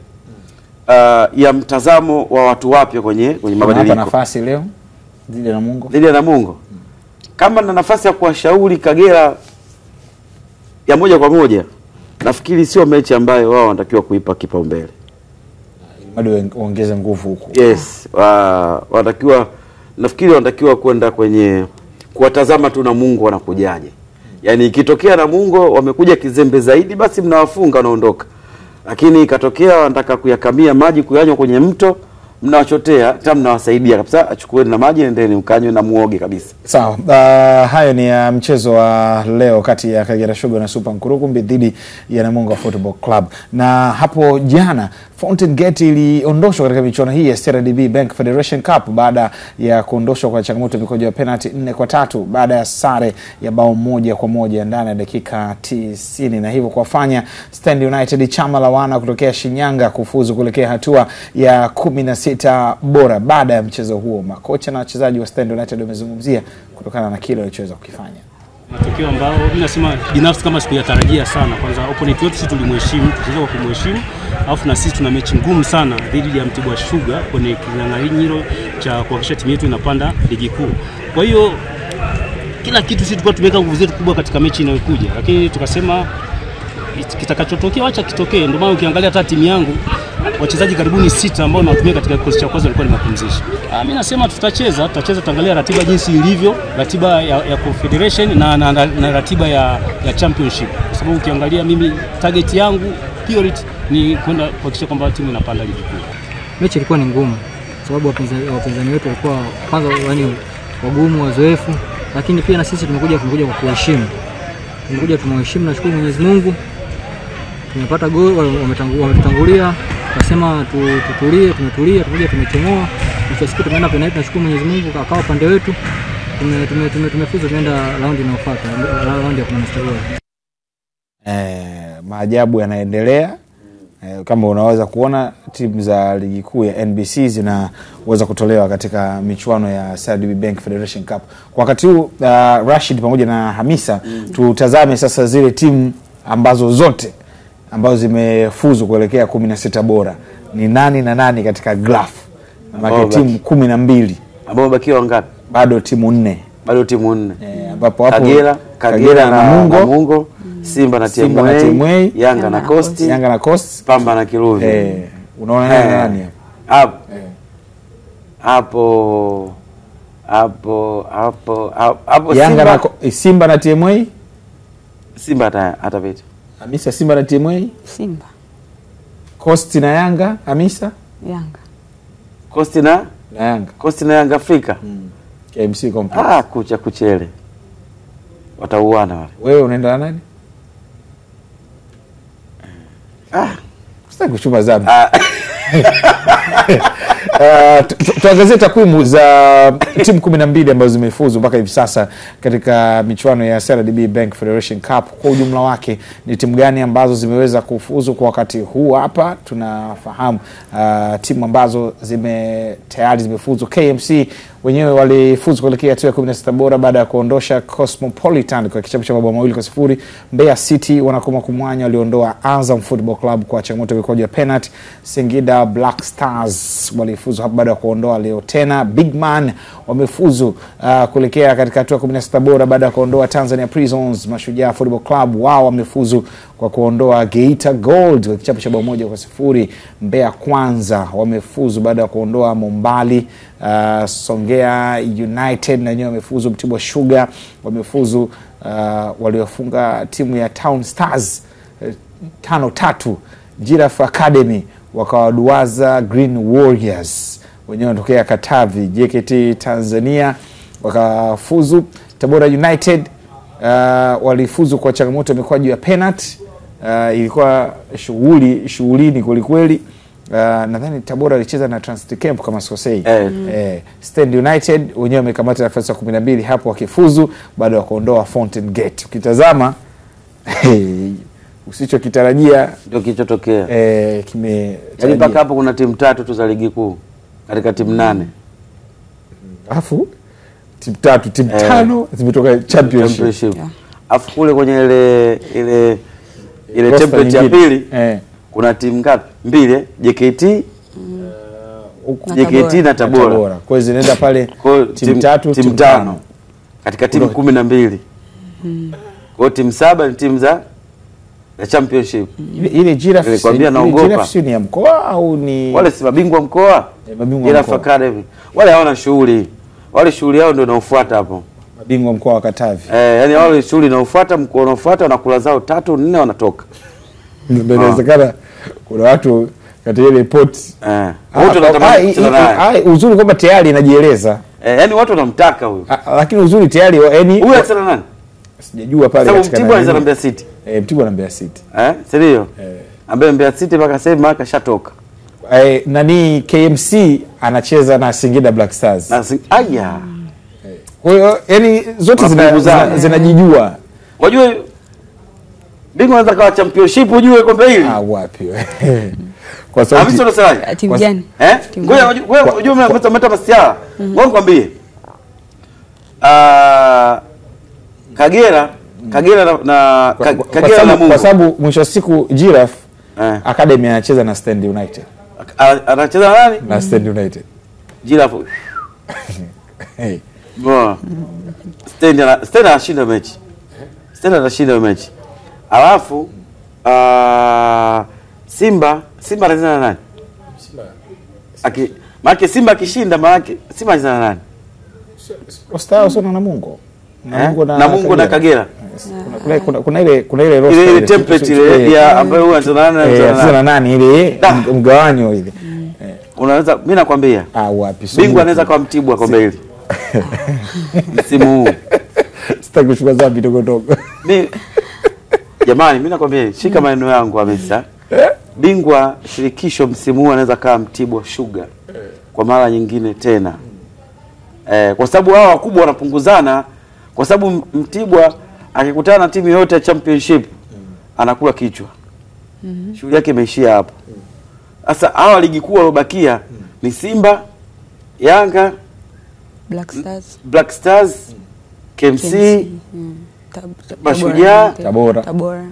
ya mtazamo wa watu wapya kwenye mabadiliko. Nafasi leo dhidi ya Namungo. Kama na nafasi ya kuwashauri Kagera ya moja kwa moja, nafikiri sio mechi ambayo wao wanatakiwa kuipa kipaumbele. Bado waongeze nguvu huko. Yes, nafikiri wanatakiwa kwenda kwenye kuwatazama tu Namungo wanakujaje. Yaani ikitokea Namungo wamekuja kizembe zaidi, basi mnawafunga wanaondoka. Lakini ikatokea wanataka kuyakamia maji kuyanywa kwenye mto, mnawachotea, hata mnawasaidia kabisa, achukueni na maji endeni mkanywe na muoge kabisa. Sawa. Hayo ni mchezo wa leo kati ya Kagera Sugar na Super Nkurukumbi dhidi ya Namungo Football Club. Na hapo jana Fountain Gate iliondoshwa katika michuano hii ya CRDB Bank Federation Cup baada ya kuondoshwa kwa changamoto mikojo ya penalty 4-3 baada ya sare ya bao 1-1 ndani ya dakika 90, na hivyo kuwafanya Stand United chama la wana kutokea Shinyanga kufuzu kuelekea hatua ya 16 bora. Baada ya mchezo huo, makocha na wachezaji wa Stand United wamezungumzia kutokana na kile walichoweza kukifanya. Matokeo ambao mimi nasema binafsi kama sikuyatarajia sana. Kwanza opponent wetu sisi tulimheshimu, tucheza kwa kumheshimu. Alafu na sisi tuna mechi ngumu sana dhidi ya Mtibwa Sugar kwenye kinyang'anyiro cha kuhakikisha timu yetu inapanda ligi kuu. Kwa hiyo kila kitu sisi tulikuwa tumeweka nguvu zetu kubwa katika mechi inayokuja, lakini tukasema kitakachotokea acha kitokee. Ndio maana ukiangalia hata timu yangu wachezaji karibuni 6 ambao nawatumia katika kikosi cha kwanza walikuwa ni mapumzisho. Mimi nasema tutacheza, tutaangalia ratiba jinsi ilivyo, ratiba ya Confederation na ratiba ya Championship. Kwa sababu ukiangalia mimi target yangu priority ni kwenda kuhakikisha kwamba timu inapanda ligi kuu. Mechi ilikuwa ni ngumu sababu wapinzani wetu walikuwa kwanza yani wagumu, wazoefu, lakini pia na sisi tumekuja kwa kuheshimu. Tumeheshimu, na shukuru Mwenyezi Mungu. Tumepata goli, wametangulia, tukasema tutulie, tumetulia, tumechomoa. Mwisho siku tumeenda penalty, na shukuru Mwenyezi Mungu akawa pande wetu. Tumefuzu, tumeenda raundi inayofuata, raundi ya 16. Maajabu yanaendelea. Kama unaweza kuona timu za ligi kuu ya NBC zinaweza kutolewa katika michuano ya CRDB Bank Federation Cup. Kwa wakati huu Rashid pamoja na Hamisa tutazame sasa zile timu ambazo zote ambazo zimefuzu kuelekea 16 bora. Ni nani na nani katika graph? Maana timu 12. Ambao bakiwa wangapi? Bado timu 4. Bado timu 4. Ambapo hapo Kagera na Namungo, Simba na TMA, Yanga na Coast, Pamba na Kiruvi. Unaona nani hapo? Hapo Yanga na Simba na TMA. Simba atapita. Hamisa, Simba na TMA? Simba. Coast na Yanga, Hamisa? Yanga. Coast na Yanga. Coast na Yanga Afrika. KMC Complex. Kuchele. Watauana wale. Wewe unaenda na nani? Sasa kuchuma zamu. Tuangazie takwimu za timu 12 ambazo zimefuzu mpaka hivi sasa katika michuano ya CRDB Bank Federation Cup. Kwa ujumla wake ni timu gani ambazo zimeweza kufuzu kwa wakati huu? Hapa tunafahamu timu ambazo tayari zimefuzu. KMC wenyewe walifuzu kuelekea hatua ya 16 bora baada ya kuondosha Cosmopolitan kwa kichapo cha mabao 2-0. Mbeya City wanakoma kumwanya waliondoa Azam Football Club kwa changamoto ya mikojo ya penalty. Singida Black Stars walifuzu hapo baada ya kuondoa leo tena. Big Man wamefuzu kuelekea katika hatua ya 16 bora baada ya kuondoa Tanzania Prisons. Mashujaa Football Club wao wamefuzu kwa kuondoa Geita Gold kwa kichapo cha bao 1-0. Mbeya Kwanza wamefuzu baada ya kuondoa Mombali. Songea United na wenyewe wamefuzu. Mtibwa Sugar wamefuzu waliofunga timu ya Town Stars 5-3. Giraffe Academy wakawaduaza Green Warriors wenyewe wanatokea Katavi. JKT Tanzania wakafuzu. Tabora United walifuzu kwa changamoto ya mikwaju ya penalty. Ilikuwa shughulini kweli kweli. Nadhani Tabora alicheza na Transit Camp kama sikosei. Stand United wenyewe wamekamata nafasi ya 12 hapo wakifuzu baada ya kuondoa Fountain Gate. Ukitazama usichokitarajia ndio kilichotokea. Yaani mpaka hapo kuna timu 3 tu za ligi kuu katika timu 8. Alafu timu 5 zimetoka championship. Alafu kule kwenye ile template ya pili kuna timu ngapi? 2, JKT na Tabora. Kwa hiyo zinaenda pale timu 3 timu 5 katika timu 12. Kwa timu 7 ni timu za championship. Ile Giraffe nilikwambia naogopa. Giraffe ni ya mkoa au ni wale si mabingwa mkoa? Giraffe Academy. Wale hawana shughuli. Wale shughuli yao ndio inaofuata hapo. Mabingwa mkoa wa Katavi. Yaani wale shughuli inaofuata, mkoa unaofuata wanakula zao 3 4 wanatoka. Ndio inawezekana kuna watu katika ile report wote wanatamani uzuri kwamba tayari inajieleza. Yaani watu wanamtaka huyo. Lakini uzuri tayari yani huyo akisema nani? Sijajua pale katika Mtibwa anaweza Mbeya City. Mtibwa na Mbeya City. Ndio. Ambaye Mbeya City mpaka sasa akashatoka. Nani KMC anacheza na Singida Black Stars. Aya. Kwa hiyo yani zote zinajijua. Wajue bingwa anaweza kawa championship ujue kombe hili. Wapi wewe. Kwa sababu timu gani? Wewe unajua mnameta masiara. Ngoja nikwambie. Kagera na kwa sababu mwisho wa siku Giraffe Academy anacheza na Stand United. Anacheza na nani? Na Stand United. Giraffe. Bwana. Stand anashinda mechi. Stand anashinda mechi. Alafu Simba anacheza na nani? Maana Simba akishinda maana Simba anacheza na nani? Coastal na Namungo. Namungo na Kagera. Kuna ile roster ile template ile ya ambayo huwa tunana nani ile mgawanyo ile. Unaweza mimi nakwambia wapi bingwa anaweza kwa Mtibwa kombe hili msimu huu. Sitaki kuchukua dhambi dogo. Jamani mimi nakwambia shika maneno yangu kabisa. Bingwa shirikisho msimu huu anaweza kama Mtibwa Sugar kwa mara nyingine tena. Kwa sababu hao wakubwa wanapunguzana, kwa sababu Mtibwa akikutana na timu yote ya championship anakula kichwa. Shughuli yake imeishia hapo. Sasa hawa ligi kuu walobakia ni Simba, Yanga, Black Stars, KMC, Mashujaa,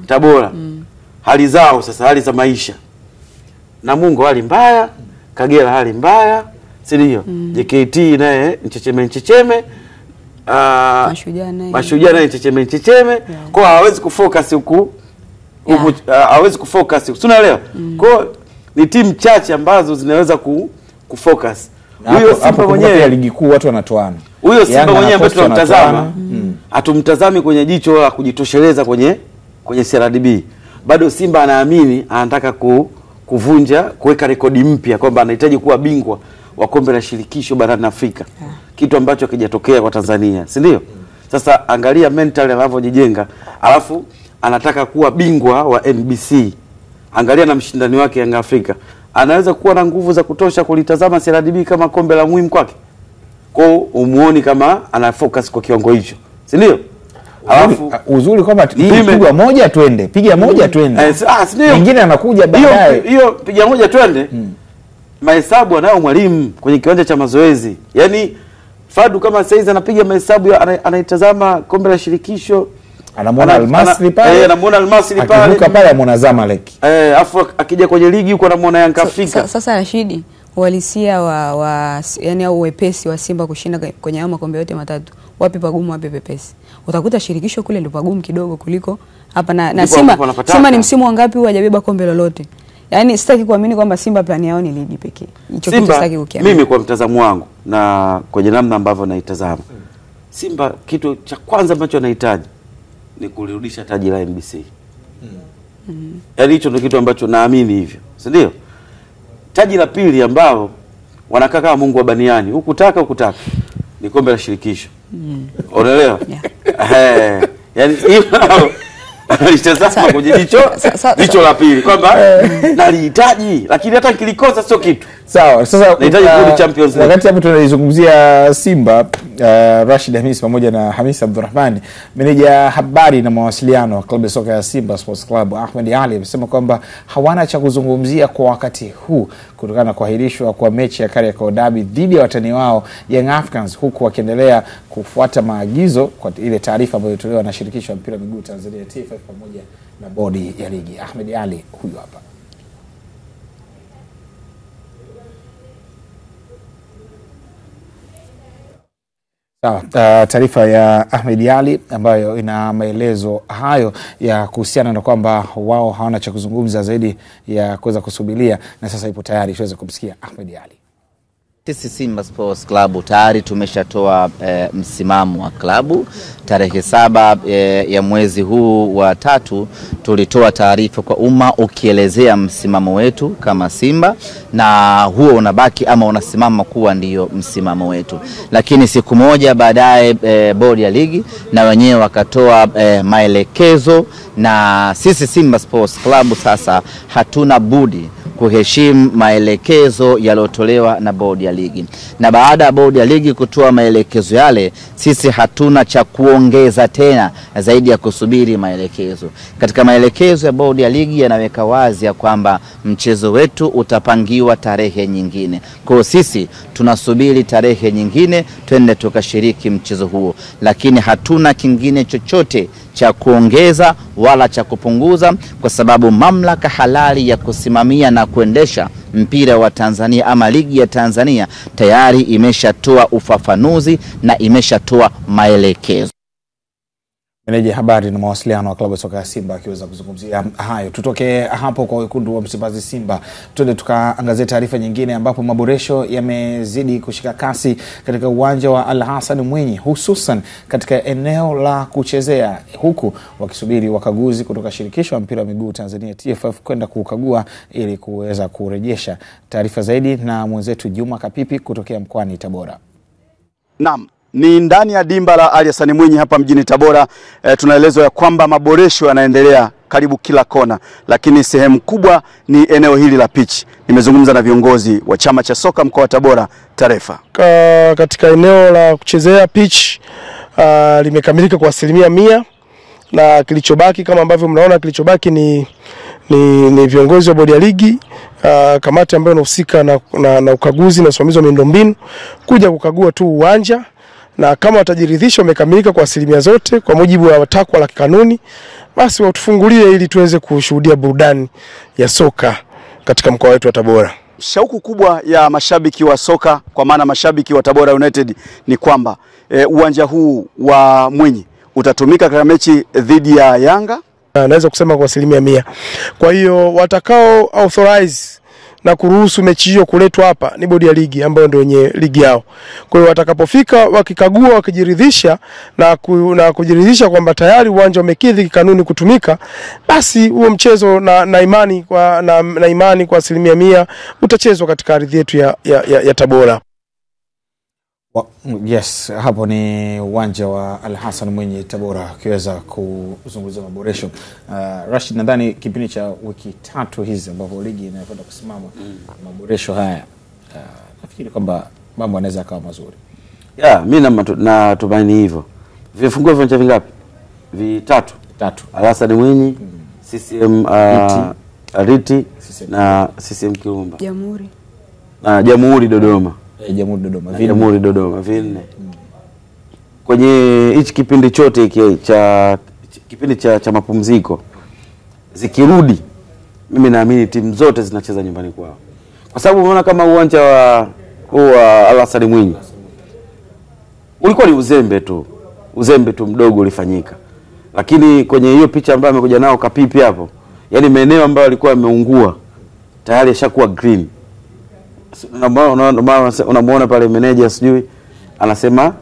Tabora. Hali zao sasa, hali za maisha. Namungo hali mbaya, Kagera hali mbaya, si ndio? JKT naye nchecheme. Mashujaa naye nchecheme. Kwa hawezi kufocus huku. Hawezi kufocus. Unaelewa? Kwa ni timu chache ambazo zinaweza kufocus. Huyo Simba mwenyewe ligi kuu watu wanatoana. Huyo Simba mwenyewe ambaye tunamtazama, hatumtazami kwenye jicho la kujitosheleza kwenye CRDB. Bado Simba anaamini anataka kuvunja, kuweka rekodi mpya kwamba anahitaji kuwa bingwa wa kombe la shirikisho barani Afrika. Kitu ambacho hakijatokea kwa Tanzania, si ndio? Sasa angalia mental anavyojijenga, alafu anataka kuwa bingwa wa NBC. Angalia na mshindani wake Yanga Afrika. Anaweza kuwa na nguvu za kutosha kulitazama CRDB kama kombe la muhimu kwake. Kwa umuoni kama ana focus kwa kiwango hicho. Si ndio? Alafu uzuri kwamba piga moja twende. Piga moja twende. Wengine anakuja baadaye. Hiyo piga moja twende. Mahesabu anayo mwalimu kwenye kiwanja cha mazoezi. Yaani Fadu kama saizi anapiga mahesabu anaitazama kombe la shirikisho, anamuona Al-Masri pale, anamuona Al-Masri pale, akivuka pale anamuona Zamalek, afu akija kwenye ligi huko anamuona Yanga Afrika. Sasa Rashidi, uhalisia wa yani au wepesi wa Simba kushinda kwenye makombe yote matatu, wapi pagumu wapi pepesi? Utakuta shirikisho kule ndio pagumu kidogo kuliko hapa na Simba ni msimu wangapi huwa hajabeba kombe lolote? Yaani sitaki kuamini kwamba Simba plani yao ni ligi pekee. Hicho kitu sitaki kukiamini. Mimi kwa mtazamo wangu na kwenye namna ambavyo naitazama, Simba kitu cha kwanza ambacho anahitaji ni kulirudisha taji la NBC. Yaani hicho ndio kitu ambacho naamini hivyo. Si ndio? Taji la pili ambao wanakaa kama Mungu wa baniani, ukutaka ni kombe la shirikisho. Unaelewa? Yaani hiyo alitazama kwenye jicho la pili kwamba nalihitaji, lakini hata nikilikosa sio kitu. Sawa. Sasa nahitaji kurudi Champions League. Wakati hapo tunalizungumzia Simba, Rashid Hamis pamoja na Hamis Abdurrahman, meneja habari na mawasiliano wa klabu ya soka ya Simba Sports Club Ahmed Ali amesema kwamba hawana cha kuzungumzia kwa wakati huu kutokana na kuahirishwa kwa mechi ya Kariakoo Derby dhidi ya watani wao Young Africans, huku wakiendelea kufuata maagizo kwa ile taarifa ambayo ilitolewa na shirikisho la mpira wa miguu Tanzania TFF pamoja na bodi ya ligi. Ahmed Ali huyu hapa. Sawa, taarifa ya Ahmed Ali ambayo ina maelezo hayo ya kuhusiana na kwamba wao hawana cha kuzungumza zaidi ya kuweza kusubiria, na sasa ipo tayari tuweze kumsikia Ahmed Ali. Sisi Simba Sports Club tayari tumeshatoa msimamo wa klabu. Tarehe 7 ya mwezi huu wa 3 tulitoa taarifa kwa umma ukielezea msimamo wetu kama Simba, na huo unabaki ama unasimama kuwa ndiyo msimamo wetu. Lakini siku moja baadaye bodi ya ligi na wenyewe wakatoa maelekezo, na sisi Simba Sports Club sasa hatuna budi kuheshimu maelekezo yaliyotolewa na bodi ya ligi. Na baada ya bodi ya ligi kutoa maelekezo yale, sisi hatuna cha kuongeza tena zaidi ya kusubiri maelekezo. Katika maelekezo ya bodi ya ligi yanaweka wazi ya kwamba mchezo wetu utapangiwa tarehe nyingine. Kwa sisi tunasubiri tarehe nyingine twende tukashiriki mchezo huo, lakini hatuna kingine chochote cha kuongeza wala cha kupunguza, kwa sababu mamlaka halali ya kusimamia na kuendesha mpira wa Tanzania ama ligi ya Tanzania tayari imeshatoa ufafanuzi na imeshatoa maelekezo. Meneja habari na mawasiliano wa klabu ya soka ya Simba akiweza kuzungumzia hayo. Tutoke hapo kwa wekundu wa Msimbazi Simba, twende tukaangazia taarifa nyingine ambapo maboresho yamezidi kushika kasi katika uwanja wa Al Hassan Mwinyi, hususan katika eneo la kuchezea, huku wakisubiri wakaguzi kutoka shirikisho la mpira wa miguu Tanzania TFF kwenda kukagua ili kuweza kurejesha. Taarifa zaidi na mwenzetu Juma Kapipi kutokea mkoani Tabora. Naam, ni ndani ya dimba la Ali Hassan Mwinyi hapa mjini Tabora. Tunaelezwa ya kwamba maboresho yanaendelea karibu kila kona, lakini sehemu kubwa ni eneo hili la pitch. Nimezungumza na viongozi wa chama cha soka mkoa wa Tabora, Tarefa. Katika eneo la kuchezea pitch limekamilika kwa 100%, na kilichobaki kama ambavyo mnaona, kilichobaki ni viongozi wa bodi ya ligi, kamati ambayo inahusika na ukaguzi na usimamizi wa miundombinu kuja kukagua tu uwanja, na kama watajiridhisha wamekamilika kwa 100% zote kwa mujibu wa takwa la kanuni, basi watufungulie ili tuweze kushuhudia burudani ya soka katika mkoa wetu wa Tabora. Shauku kubwa ya mashabiki wa soka, kwa maana mashabiki wa Tabora United, ni kwamba uwanja huu wa Mwinyi utatumika katika mechi dhidi ya Yanga. Naweza kusema kwa 100%. Kwa hiyo watakao authorize na kuruhusu mechi hiyo kuletwa hapa ni bodi ya ligi ambayo ndio wenye ligi yao. Kwa hiyo watakapofika wakikagua, wakijiridhisha na kujiridhisha kwamba tayari uwanja umekidhi kanuni kutumika, basi huo mchezo na imani kwa 100% utachezwa katika ardhi yetu ya Tabora. Yes, hapo ni uwanja wa Al Hassan Mwinyi Tabora akiweza kuzungumzia maboresho. Rashid, nadhani kipindi cha wiki 3 hizi ambapo ligi inakwenda kusimama, maboresho haya nafikiri kwamba mambo yanaweza kuwa mazuri. Mimi natumaini hivyo. Vifungua viwanja vingapi? 3. Al Hassan Mwinyi, CCM Riti na CCM Kirumba. Jamhuri. Na Jamhuri Dodoma. Jamhuri Dodoma 4. Kwenye hichi kipindi chote hiki cha mapumziko, zikirudi, mimi naamini timu zote zinacheza nyumbani kwao. Kwa sababu unaona kama uwanja wa Al Hassan Mwinyi ulikuwa ni uzembe tu mdogo ulifanyika. Lakini kwenye hiyo picha ambayo amekuja nao Kapipi hapo, yani maeneo ambayo alikuwa yameungua tayari yashakuwa green. Unamuona pale meneja sijui anasema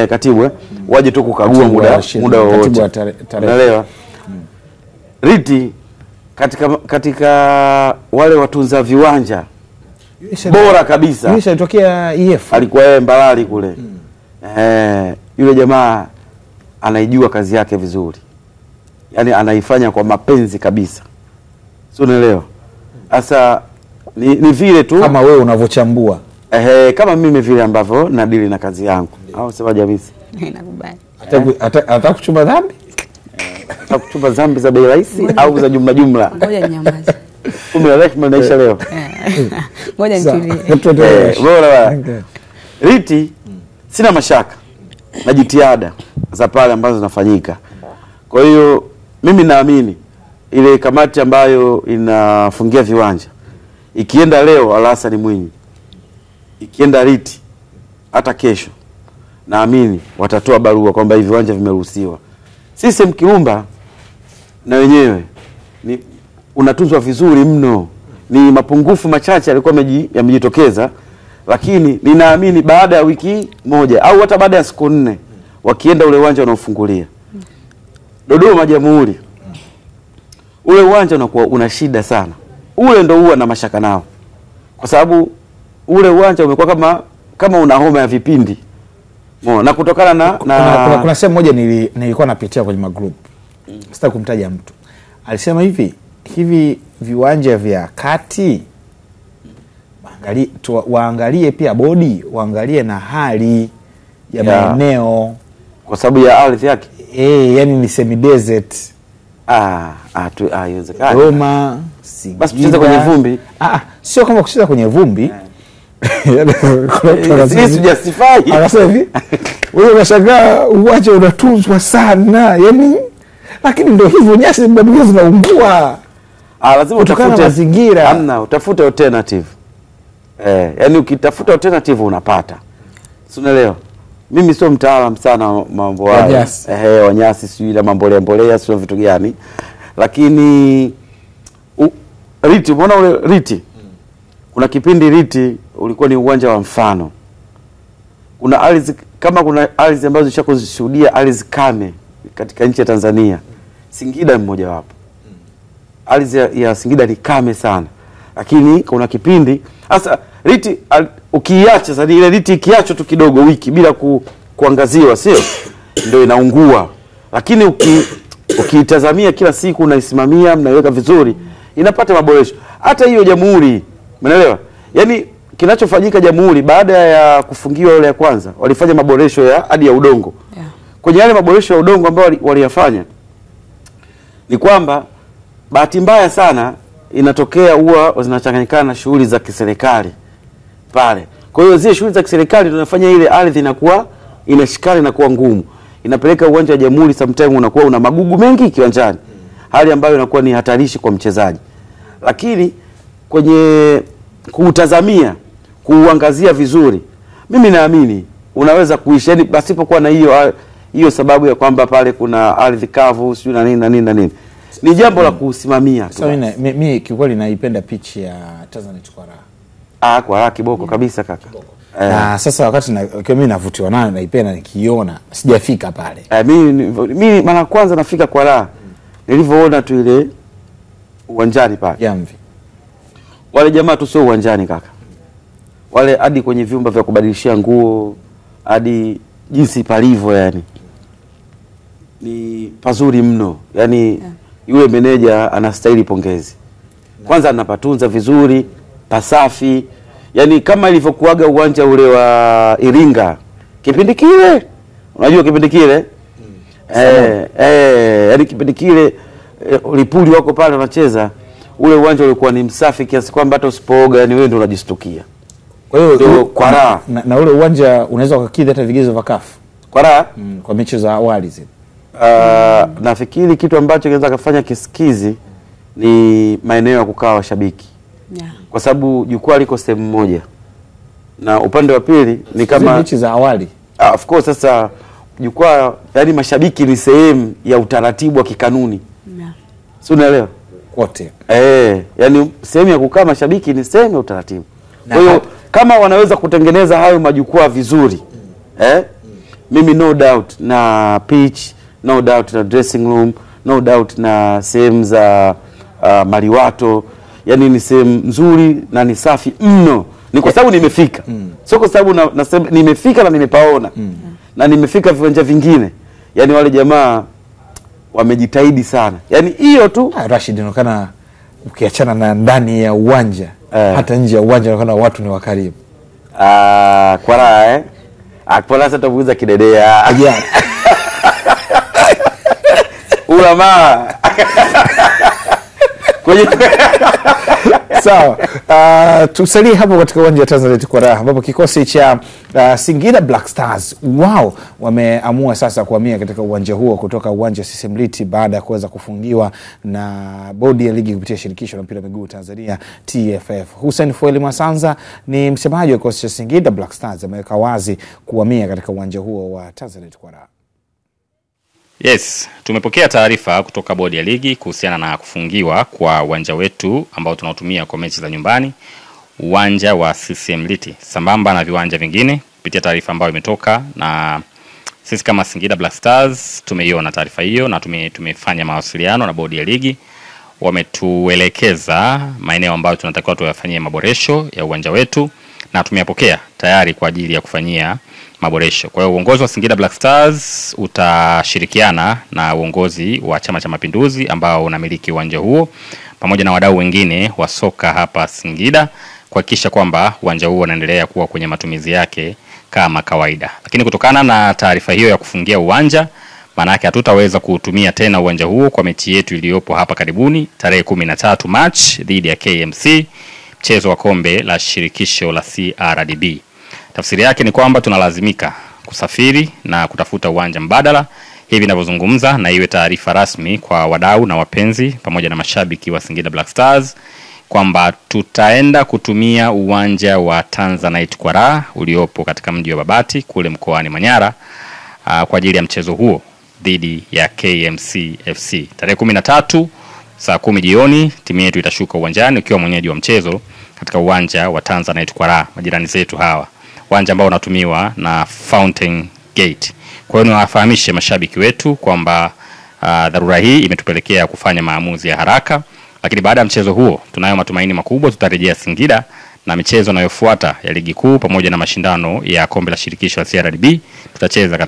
katibu waje tu kukagua muda wote. Unaelewa? Riti katika wale watunza viwanja bora kabisa. Yule alitokea EF. Alikuwa yeye Mbalali kule. Yule jamaa anaijua kazi yake vizuri. Yaani anaifanya kwa mapenzi kabisa. Sio, unaelewa? Sasa ni vile tu kama wewe unavochambua. Kama mimi vile ambavyo nadili na kazi yangu. Au sema Jamisi? Nakubali. Ataka kuchumba dhambi? Ataka kuchumba dhambi za bei rahisi au za jumla? Ngoja nyamaza. Kumbe rehema naisha leo. Ngoja nitulie. Bora. Riti sina mashaka na jitihada za pale ambazo zinafanyika. Kwa hiyo mimi naamini ile kamati ambayo inafungia viwanja ikienda leo Al Hassan Mwinyi, ikienda Riti, hata kesho naamini watatoa barua kwamba hivi viwanja vimeruhusiwa. CCM Kirumba na wenyewe ni unatunzwa vizuri mno. Ni mapungufu machache yalikuwa yamejitokeza, lakini ninaamini baada ya wiki moja au hata baada ya siku 4 wakienda ule uwanja unaofungulia. Dodoma Jamhuri, ule uwanja unakuwa una shida sana. Ule ndo huwa na mashaka nao. Kwa sababu ule uwanja umekuwa kama una homa ya vipindi. Na kutokana kuna sehemu moja nilikuwa napitia kwenye magroup. Sitaki kumtaja mtu. Alisema hivi viwanja vya kati waangalie pia bodi, waangalie na hali ya maeneo kwa sababu ya ardhi yake. Yani ni semi desert. Haiwezekani. Roma, basi kucheza kwenye vumbi. Sio kama kucheza kwenye vumbi. Sisi justify. Anasema hivi, wewe unashangaa uwanja unatunzwa sana. Yani lakini ndio hivyo, nyasi mbadilika zinaungua. Lazima utafute mazingira. Hamna, utafute alternative. Yani ukitafuta alternative unapata. Si unaelewa? mimi sio mtaalamu sana mambo haya. Wanyasi sio ile mambolea sio vitu gani. Lakini Riti, umeona ule Riti? Kuna kipindi Riti ulikuwa ni uwanja wa mfano. Kuna ardhi, kama kuna ardhi ambazo zishakuzishuhudia ardhi kame katika nchi ya Tanzania, Singida ni mmoja wapo. Ardhi ya Singida ni kame sana. Lakini kuna kipindi sasa Riti ukiacha sasa ile Riti ikiacho tu kidogo wiki bila kuangaziwa, sio ndio inaungua. Lakini ukiitazamia kila siku, unaisimamia, mnaiweka vizuri, inapata maboresho. Hata hiyo Jamhuri, umeelewa? Yaani kinachofanyika Jamhuri baada ya kufungiwa ile ya kwanza, walifanya maboresho ya hadi ya udongo. Kwenye yale maboresho ya udongo ambao waliyafanya, ni kwamba bahati mbaya sana inatokea huwa zinachanganyikana na shughuli za kiserikali pale. Kwa hiyo zile shughuli za kiserikali tunafanya ile ardhi inakuwa inashikana na kuwa ngumu. Inapeleka uwanja wa Jamhuri sometimes unakuwa una magugu mengi kiwanjani. Hali ambayo inakuwa ni hatarishi kwa mchezaji. Lakini kwenye kuutazamia, kuuangazia vizuri, mimi naamini unaweza kuishi yani pasipokuwa na hiyo sababu ya kwamba pale kuna ardhi kavu sio na nini. Ni jambo la kusimamia. Sasa mimi kiukweli naipenda pitch ya Tanzanite kwa raha. Kwa raha kiboko kabisa kaka. Na sasa wakati mimi navutiwa nayo, naipenda nikiona, sijafika pale. Mimi mara kwanza nafika kwa raha nilivyoona tu ile uwanjani pale. Jamvi. Wale jamaa tu sio uwanjani kaka. Wale hadi kwenye vyumba vya kubadilishia nguo, hadi jinsi palivyo yani. Ni pazuri mno. Yani yule meneja anastahili pongezi. Kwanza anapatunza vizuri, pasafi. Yani kama ilivyokuaga uwanja ule wa Iringa kipindi kile. Unajua kipindi kile? Yani kipindi kile Lipuli wako pale wanacheza, ule uwanja ulikuwa ni msafi kiasi kwamba hata usipooga yani wewe ndio unajistukia. Kwa hiyo kwa raha na ule uwanja unaweza kukidhi hata vigezo vya CAF. Kwa raha kwa mechi za awali zile. Nafikiri kitu ambacho kinaweza kufanya kisikizi ni maeneo ya kukaa washabiki. Kwa sababu jukwaa liko sehemu moja. Na upande wa pili ni kama mechi za awali. Of course sasa jukwaa yani mashabiki ni sehemu ya utaratibu wa kikanuni. Si unaelewa? Kote. Yani sehemu ya kukaa mashabiki ni sehemu ya utaratibu. Kwa hiyo kama wanaweza kutengeneza hayo majukwaa vizuri, mimi no doubt na pitch, no doubt na dressing room, no doubt na sehemu za maliwato, yani ni sehemu nzuri na ni safi mno. Ni kwa sababu nimefika. Sio kwa sababu nimefika na nimepaona. Na nimefika viwanja vingine. Yani wale jamaa wamejitahidi sana. Yani hiyo tu Rashid, inaonekana ukiachana na ndani ya uwanja, hata nje ya uwanja inaonekana watu ni wakarimu. Kwa raha kwa sasa tutavuza kidedea. Ulama. Sawa. Tusalie hapo katika uwanja wa Tanzanite kwa raha ambapo kikosi cha Singida Black Stars wao wameamua sasa kuhamia katika uwanja huo kutoka uwanja wa CCM Liti baada ya kuweza kufungiwa na bodi ya ligi kupitia shirikisho la mpira wa miguu Tanzania TFF. Hussein Fueli Masanza ni msemaji wa kikosi cha Singida Black Stars, ameweka wazi kuhamia katika uwanja huo wa Tanzanite kwa raha. Yes, tumepokea taarifa kutoka bodi ya ligi kuhusiana na kufungiwa kwa uwanja wetu ambao tunautumia kwa mechi za nyumbani, uwanja wa CCM Liti, sambamba na viwanja vingine. Kupitia taarifa ambayo imetoka, na sisi kama Singida Black Stars tumeiona taarifa hiyo na tumefanya mawasiliano na bodi ya ligi. Wametuelekeza maeneo ambayo tunatakiwa tuyafanyie maboresho ya uwanja wetu na tumeyapokea tayari kwa ajili ya kufanyia maboresho. Kwa hiyo uongozi wa Singida Black Stars utashirikiana na uongozi wa Chama cha Mapinduzi ambao unamiliki uwanja huo pamoja na wadau wengine wa soka hapa Singida kuhakikisha kwamba uwanja huo unaendelea kuwa kwenye matumizi yake kama kawaida. Lakini kutokana na taarifa hiyo ya kufungia uwanja, maana yake hatutaweza kuutumia tena uwanja huo kwa mechi yetu iliyopo hapa karibuni tarehe 13 March dhidi ya KMC, mchezo wa kombe la shirikisho la CRDB. Tafsiri yake ni kwamba tunalazimika kusafiri na kutafuta uwanja mbadala hivi ninavyozungumza, na iwe taarifa rasmi kwa wadau na wapenzi pamoja na mashabiki wa Singida Black Stars kwamba tutaenda kutumia uwanja wa Tanzanite kwa raha uliopo katika mji wa Babati kule mkoani Manyara kwa ajili ya mchezo huo dhidi ya KMC FC. Tarehe 13 saa 10 jioni timu yetu itashuka uwanjani ukiwa mwenyeji wa mchezo katika uwanja wa Tanzanite kwa raha, majirani zetu hawa. Uwanja ambao unatumiwa na Fountain Gate. Kwa hiyo niwafahamishe mashabiki wetu kwamba dharura hii imetupelekea kufanya maamuzi ya haraka, lakini baada ya mchezo huo tunayo matumaini makubwa tutarejea Singida na michezo inayofuata ya ligi kuu pamoja na mashindano ya kombe la shirikisho la CRDB tutacheza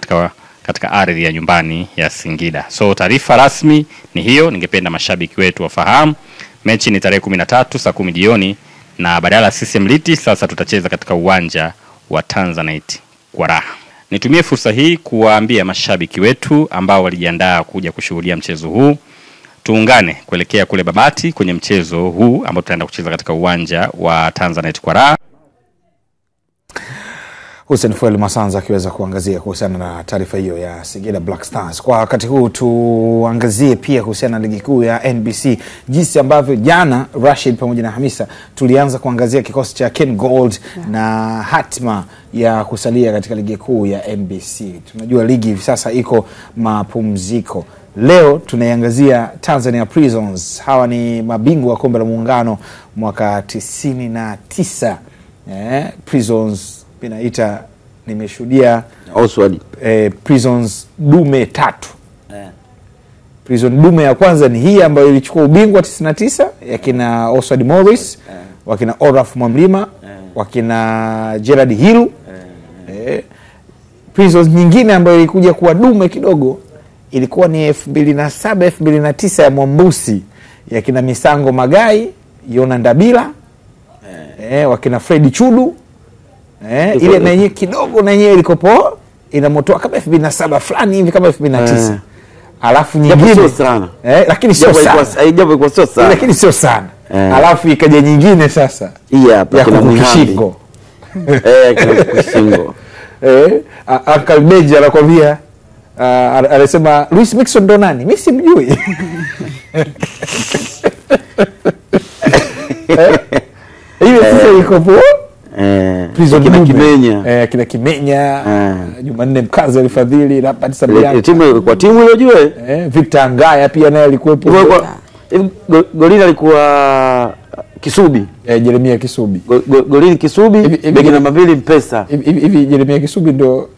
katika ardhi ya nyumbani ya Singida. So taarifa rasmi ni hiyo, ningependa mashabiki wetu wafahamu. Mechi ni tarehe 13 saa 10 jioni na badala ya CCM Liti sasa tutacheza katika uwanja wa Tanzanite kwa raha. Nitumie fursa hii kuwaambia mashabiki wetu ambao walijiandaa kuja kushuhudia mchezo huu, tuungane kuelekea kule Babati kwenye mchezo huu ambao tutaenda kucheza katika uwanja wa Tanzanite kwa raha. Hussein Fuel Masanza akiweza kuangazia kuhusiana na taarifa hiyo ya Singida Black Stars. Kwa wakati huu tuangazie pia kuhusiana na ligi kuu ya NBC, jinsi ambavyo jana Rashid pamoja na Hamisa tulianza kuangazia kikosi cha Ken Gold na hatima ya kusalia katika ligi kuu ya NBC. Tunajua ligi hivi sasa iko mapumziko. Leo tunaiangazia Tanzania Prisons. Hawa ni mabingwa wa kombe la muungano mwaka 99. Prisons inaita, nimeshuhudia Oswald Prisons dume 3. Prison dume ya kwanza ni hii ambayo ilichukua ubingwa 99 yakina Oswald Morris, wakina Oraf Mwamlima, wakina Gerard Hilu. Prisons nyingine ambayo ilikuja kuwa dume kidogo ilikuwa ni 2007 2009 ya Mwambusi yakina Misango Magai, Yona Ndabila, wakina Freddy Chudu. Ile na yenyewe kidogo na yenyewe ilikopo inamotoa kama 2007 fulani hivi kama 2009. Alafu nyingine sio sana. Lakini sio sana. Haijapo iko sio sana. Lakini sio sana. Alafu ikaja nyingine sasa. Hii hapa ya kuna Mwishingo. Kuna Mwishingo. Uncle Benji anakuambia anasema Luis Mixon ndo nani? Mimi simjui. Ile sasa ikopo Prison kina Kimenya. Kina Kimenya, Jumanne Mkazi alifadhili, Rapid Sabian. Kwa timu ile ujue. Victor Angaya pia naye alikuwepo. Golini alikuwa Kisubi. Jeremia Kisubi. Golini Kisubi, beki namba 2 Mpesa. Hivi Jeremia Kisubi ndo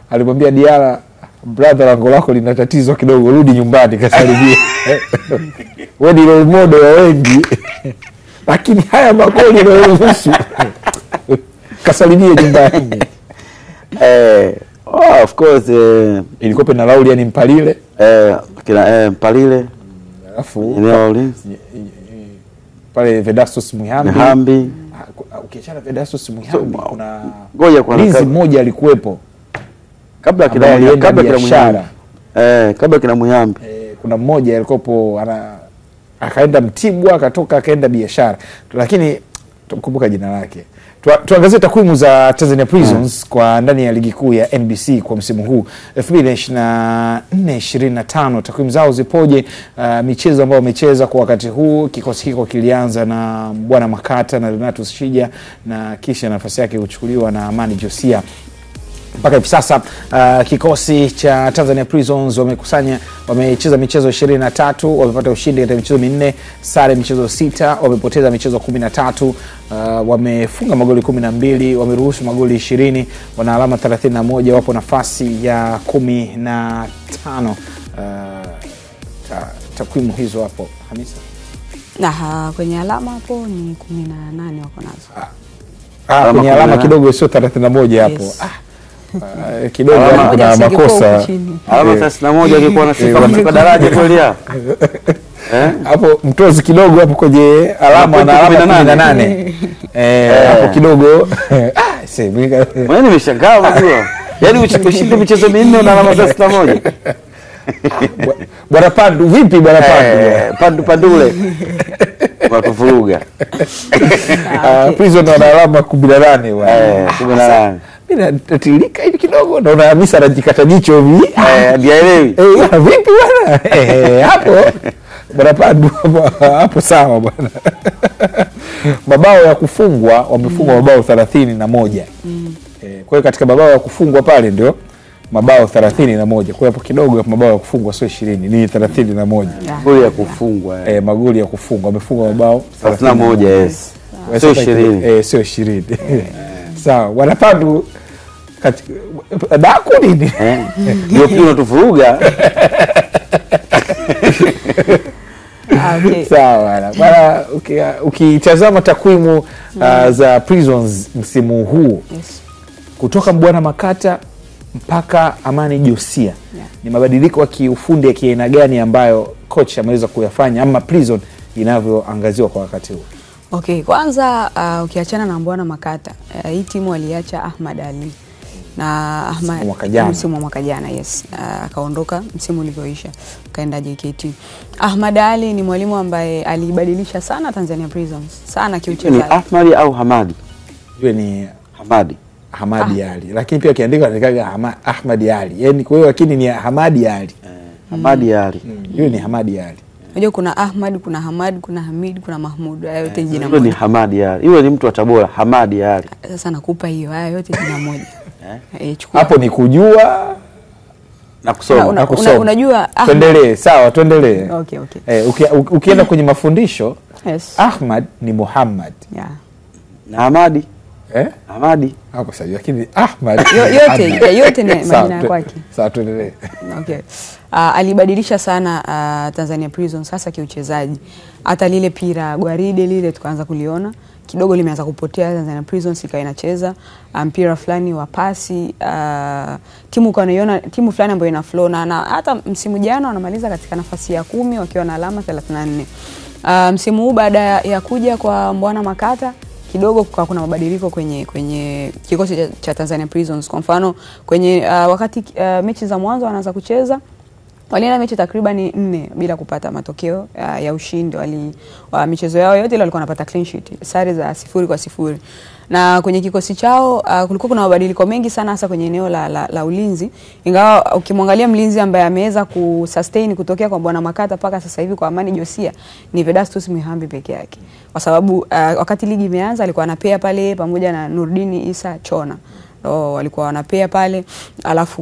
alimwambia Diara, brother lango lako lina tatizo kidogo, rudi nyumbani kasalimie. Wewe ni role model wa wengi. Lakini haya magoli yanayohusu kasalimie nyumbani. Of course ilikuwa pena Lauli yani Mpalile. Kina Mpalile. Alafu eneo pale Vedastus Muhambi. Ukiachana Vedastus Muhambi kuna ngoja kwa Lizi mmoja alikuwepo kabla kina Muhambi. Kabla kina Muhambi. Kuna mmoja alikopo akaenda Mtibwa akatoka akaenda biashara. Lakini tukumbuka jina lake. Tuangazie takwimu za Tanzania Prisons kwa ndani ya ligi kuu ya NBC kwa msimu huu 2024-25. Takwimu zao zipoje? Michezo ambayo wamecheza kwa wakati huu, kikosi hiko kilianza na Bwana Makata na Renatus Shija na kisha nafasi yake kuchukuliwa na Amani Josia. Mpaka hivi sasa kikosi cha Tanzania Prisons wamecheza michezo 23, wamepata ushindi katika michezo 4, sare michezo 6, wamepoteza michezo 13, wamefunga magoli 12, wameruhusu magoli 20, wana alama 31, wapo nafasi ya 15. Takwimu hizo hapo Hamisa. Kwenye alama hapo ni 18 wako nazo. Kwenye alama kidogo sio 31 hapo. Yes. Kidogo kuna makosa. Alama 31 angekuwa na sifa kwa daraja kweli hapo. Hapo mtozi kidogo hapo kwenye alama na alama 18. Hapo kidogo Mimi nimeshangaa unajua. Yaani ushinde michezo 4 na alama 61. Bwana Pandu vipi bwana Pandu? Pandule. Watuvuruga. Prison wana alama 18 bwana. 18. Mimi natilika hivi kidogo naona Hamisa anajikata jicho hivi. Ndielewi. Vipi bwana? Hapo Bwana Padu hapo sawa bwana. Mabao ya kufungwa wamefungwa mabao 31. Kwa hiyo katika mabao ya kufungwa pale ndio mabao 31. Kwa hiyo hapo kidogo mabao ya kufungwa sio 20, ni 31. Magoli ya kufungwa. Magoli ya kufungwa wamefungwa mabao 31, yes. Sio 20. Sio 20. Sawa, Bwana Padu daku nini? Ndio kile tuvuruga. Okay. Sawa bwana, ukitazama takwimu za Prisons msimu huu, kutoka Mbwana Makata mpaka Amani Josia, ni mabadiliko ya kiufundi ya kiaina gani ambayo coach ameweza kuyafanya ama Prison inavyoangaziwa kwa wakati huu? Okay, kwanza ukiachana na Mbwana Makata, hii timu aliacha Ahmad Ali na Ahmad msimu wa mwaka jana, yes, akaondoka msimu ulivyoisha kaenda JKT. Ahmad Ali ni mwalimu ambaye alibadilisha sana Tanzania Prisons sana kiuchezaji. Ni Ahmad au Hamadi? Yeye ni Hamadi Ali, lakini pia kiandika andikaga Ahmad Ali, yani kwa hiyo lakini ni Hamadi Ali. Hamadi Ali. Yeye ni Hamadi Ali. Unajua kuna Ahmad, kuna Hamad, kuna Hamid, kuna Mahmud, haya yote jina moja. Yule ni Hamadi Ali. Yule ni mtu wa Tabora, Hamadi Ali. Sasa nakupa hiyo, haya yote jina moja. Hapo ni kujua na kusoma. Unajua tuendelee, sawa, tuendelee. Okay. Ukienda kwenye mafundisho, yes. Ahmad ni Muhammad. Na Hamadi Hamadi hapo sasa, lakini Ahmad yote ni majina yake. Sawa, tuendelee. Okay. Alibadilisha sana Tanzania Prison sasa kiuchezaji. Hata lile pira gwaride lile tukaanza kuliona kidogo limeanza kupotea. Tanzania Prisons ikawa inacheza mpira fulani wa pasi, timu kwa naiona timu fulani ambayo ina flow, na hata msimu jana wanamaliza katika nafasi ya 10 wakiwa na alama 34. Msimu huu baada ya kuja kwa Mbwana Makata kidogo kuna mabadiliko kwenye kikosi cha Tanzania Prisons. Kwa mfano kwenye wakati mechi za mwanzo wanaanza kucheza, walienda mechi takriban 4 bila kupata matokeo ya ushindi. Michezo yao yote ile walikuwa wanapata clean sheet, sare za 0-0. Na kwenye kikosi chao kulikuwa kuna mabadiliko mengi sana, hasa kwenye eneo la ulinzi. Ingawa ukimwangalia mlinzi ambaye ameweza kusustain kutokea kwa Mbwana Makata mpaka sasa hivi kwa Amani Josia ni Vedastus Mihambi peke yake. Kwa sababu wakati ligi imeanza alikuwa anapea pale pamoja na Nurdini Isa Chona. Walikuwa wanapea pale, alafu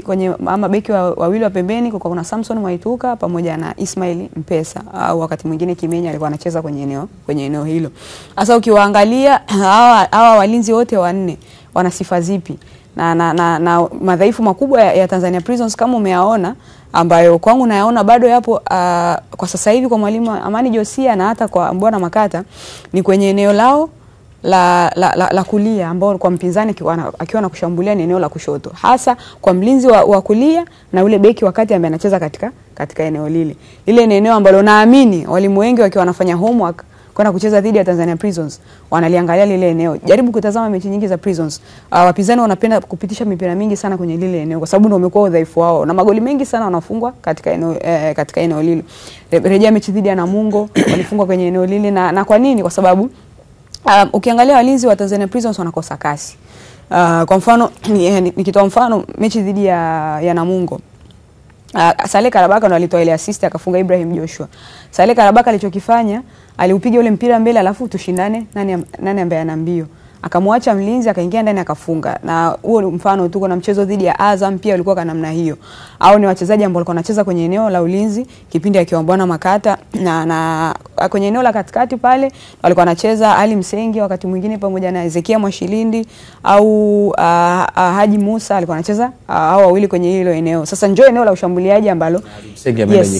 kwenye mama beki wawili wa pembeni kulikuwa kuna Samson Mwaituka pamoja na Ismail Mpesa, au wakati mwingine Kimenya alikuwa anacheza kwenye eneo hilo. Sasa ukiwaangalia hawa walinzi wote wanne wana sifa zipi na madhaifu makubwa ya Tanzania Prisons kama umeyaona, ambayo kwangu nayaona bado yapo kwa sasa hivi kwa mwalimu Amani Josia na hata kwa Mbwana Makata, ni kwenye eneo lao la kulia, ambao kwa mpinzani akiwa na kushambulia ni eneo la kushoto, hasa kwa mlinzi wa kulia na ule beki wakati ambaye anacheza katika eneo lile ni eneo ambalo naamini walimu wengi wakiwa wanafanya homework kwenda kucheza dhidi ya Tanzania Prisons wanaliangalia lile eneo. Jaribu kutazama mechi nyingi za Prisons, wapinzani wanapenda kupitisha mipira mingi sana kwenye lile eneo kwa sababu ndio umekuwa udhaifu wao, na magoli mengi sana wanafungwa katika eneo lile. Rejea mechi dhidi ya Namungo walifungwa kwenye eneo lile, na kwa nini? Kwa sababu ukiangalia walinzi wa Tanzania Prisons wanakosa kasi. Kwa mfano nikitoa mfano mechi dhidi ya Namungo, Saleh Karabaka ndo alitoa ile assist akafunga Ibrahim Joshua. Saleh Karabaka alichokifanya, aliupiga ule mpira mbele alafu tushindane nani ambaye ana mbio. Akamwacha mlinzi akaingia ndani akafunga. Na huo mfano tu, kuna mchezo dhidi ya Azam pia ulikuwa kana namna hiyo. Au ni wachezaji ambao walikuwa wanacheza kwenye eneo la ulinzi kipindi akiwa Mbwana Makata, na kwenye eneo la katikati pale walikuwa wanacheza Ali Msengi wakati mwingine pamoja na Ezekia Mwashilindi au Haji Musa alikuwa anacheza hao wawili kwenye hilo eneo. Sasa njoo eneo la ushambuliaji ambalo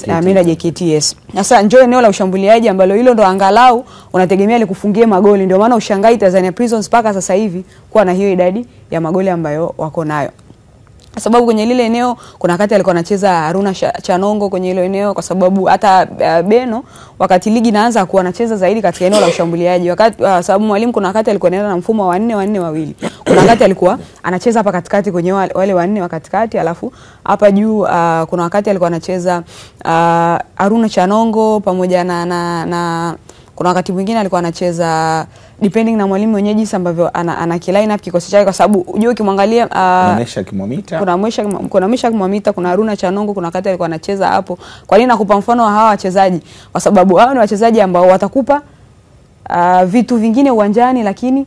ameenda JKT. Yes. Sasa njoo eneo la ushambuliaji ambalo hilo ndo angalau unategemea ile kufungia magoli. Ndio maana ushangai Tanzania Prisons mpaka sasa hivi kuwa na hiyo idadi ya magoli ambayo wako nayo. Sababu kwenye lile eneo kuna wakati alikuwa anacheza Haruna Chanongo kwenye hilo eneo, kwa sababu hata Beno wakati ligi inaanza kuwa anacheza zaidi katika eneo la ushambuliaji. Wakati sababu mwalimu kuna wakati alikuwa anaenda na mfumo wa 4-4-2. Kuna wakati alikuwa anacheza hapa katikati kwenye wale wanne wa katikati, alafu hapa juu kuna wakati alikuwa anacheza Haruna Chanongo pamoja na Kuna wakati mwingine alikuwa anacheza depending na mwalimu mwenyewe jinsi ambavyo ana line up kikosi chake, kwa sababu unajua ukimwangalia kuna Mesha Kimwamita, kuna Haruna Chanongo, kuna wakati alikuwa anacheza hapo. Kwa nini nakupa mfano wa hawa wachezaji? Kwa sababu hao ni wachezaji ambao watakupa vitu vingine uwanjani, lakini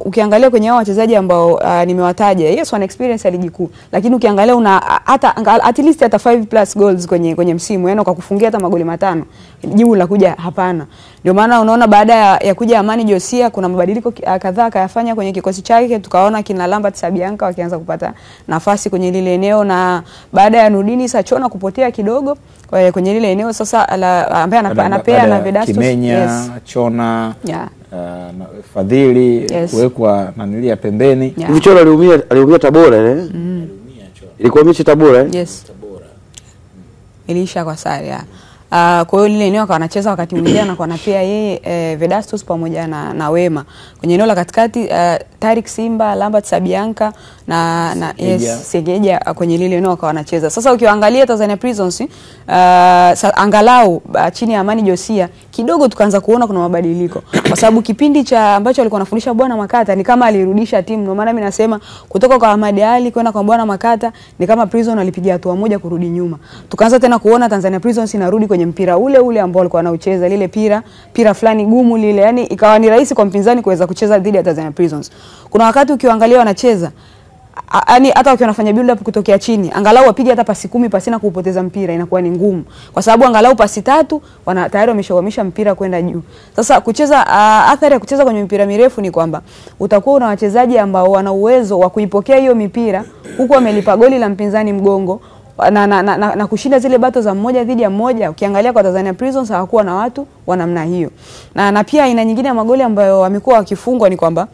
ukiangalia kwenye hao wachezaji ambao nimewataja, yes wana experience ya ligi kuu, lakini ukiangalia una at least hata 5+ goals kwenye msimu, yani ukakufungia hata magoli 5, jibu la kuja hapana. Ndio maana unaona baada ya kuja Amani Josia kuna mabadiliko kadhaa akayafanya kwenye kikosi chake, tukaona kina Lambert Sabianka wakianza kupata nafasi kwenye lile eneo, na baada ya Nurdini Sachona kupotea kidogo kwenye lile eneo, sasa ambaye anapea na Vedastus Kimenya, Chona, Fadhili kuwekwa nanilia pembeni. Hivi Chona aliumia Tabora ile. Ilikuwa mechi Tabora Yes. Ilisha kwa sare. Kwa hiyo lile eneo akawa anacheza wakati mwingine na kwa anapea yeye Vedastus pamoja na Wema. Kwenye eneo la katikati Tariq Simba, Lambert Sabianka na Segeja kwenye lile eneo akawa anacheza. Sasa ukiangalia Tanzania Prisons angalau chini ya Amani Josia kidogo tukaanza kuona kuna mabadiliko. Kwa sababu kipindi cha ambacho alikuwa anafundisha Bwana Makata ni kama alirudisha timu. Ndio maana mimi nasema kutoka kwa Ahmad Ali kwenda kwa Bwana Makata ni kama Prison alipiga hatua moja kurudi nyuma. Tukaanza tena kuona Tanzania Prisons inarudi kwenye mpira ule ambao alikuwa anaucheza, lile pira fulani gumu lile, yani ikawa ni rahisi kwa mpinzani kuweza kucheza dhidi ya Tanzania Prisons. Kuna wakati ukiangalia wanacheza yani hata wakiwa wanafanya build up kutokea chini, angalau wapige hata pasi 10 pasina kupoteza mpira inakuwa ni ngumu, kwa sababu angalau pasi 3 tayari wameshawamisha mpira kwenda juu. Sasa kucheza athari ya kucheza kwenye mpira mirefu ni kwamba utakuwa una wachezaji ambao wana uwezo wa kuipokea hiyo mipira huku wamelipa goli la mpinzani mgongo na kushinda zile bato za mmoja dhidi ya mmoja. Ukiangalia kwa Tanzania Prisons hawakuwa na watu wa namna hiyo. Na pia aina nyingine ya magoli ambayo wamekuwa wakifungwa ni kwamba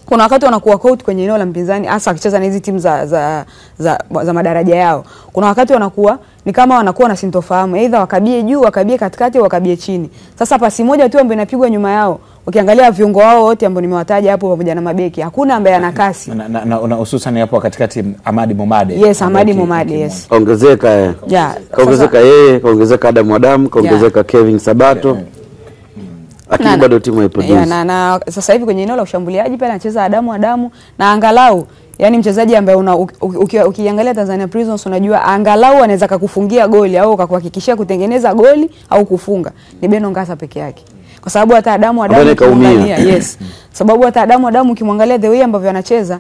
kuna wakati wanakuwa caught kwenye eneo la mpinzani, hasa akicheza na hizi timu za madaraja yao. Kuna wakati wanakuwa ni kama wanakuwa na sintofahamu, aidha wakabie juu, wakabie katikati, wakabie chini. Sasa pasi moja tu ambayo inapigwa nyuma yao, ukiangalia viungo wao wote ambao nimewataja hapo pamoja na mabeki, hakuna ambaye ana kasi. Na hususan hapo katikati Ahmadi Momade. Yes, Ahmadi Momade, yes. Ongezeka kaongezeka yeye, kaongezeka Adam, kaongezeka Kevin Sabato. Lakini bado timu haiproduce. Na sasa hivi kwenye eneo la ushambuliaji pale anacheza Adamu na angalau yani mchezaji ambaye ukiangalia Tanzania Prisons unajua angalau anaweza kukufungia goli au kukuhakikishia kutengeneza goli au kufunga ni Beno Ngasa peke yake. Kwa sababu hata Adamu ukimwangalia, yes. Sababu hata Adamu ukimwangalia the way ambavyo anacheza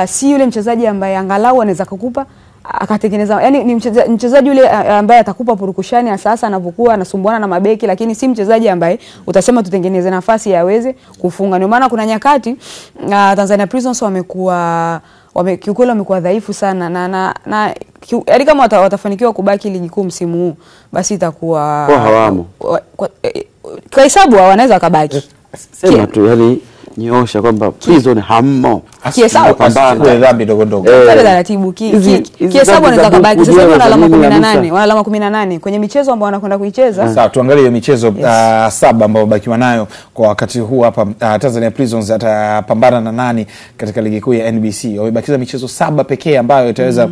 si yule mchezaji ambaye angalau anaweza kukupa akatengeneza, yani ni mchezaji yule ambaye atakupa purukushani sasa anapokuwa anasumbuana na mabeki, lakini si mchezaji ambaye utasema tutengeneze nafasi yaweze kufunga. Ndio maana kuna nyakati Tanzania Prisons wamekuwa dhaifu sana na yani kama watafanikiwa kubaki ligi kuu msimu huu basi itakuwa kwa hawamo kwa hesabu wanaweza kabaki. Sema tu yani nyosha kwamba Prison hammo. Kihesabu kwa dhambi ndogo. Sasa taratibu kihesabu anaweza kabaki. Sasa wana alama 18 kwenye michezo ambayo wanakwenda kuicheza. Sawa, tuangalie hiyo michezo 7 ambayo bakiwa nayo kwa wakati huu hapa. Tanzania Prisons atapambana na nani katika ligi kuu ya NBC? Wamebakiza michezo 7 pekee ambayo itaweza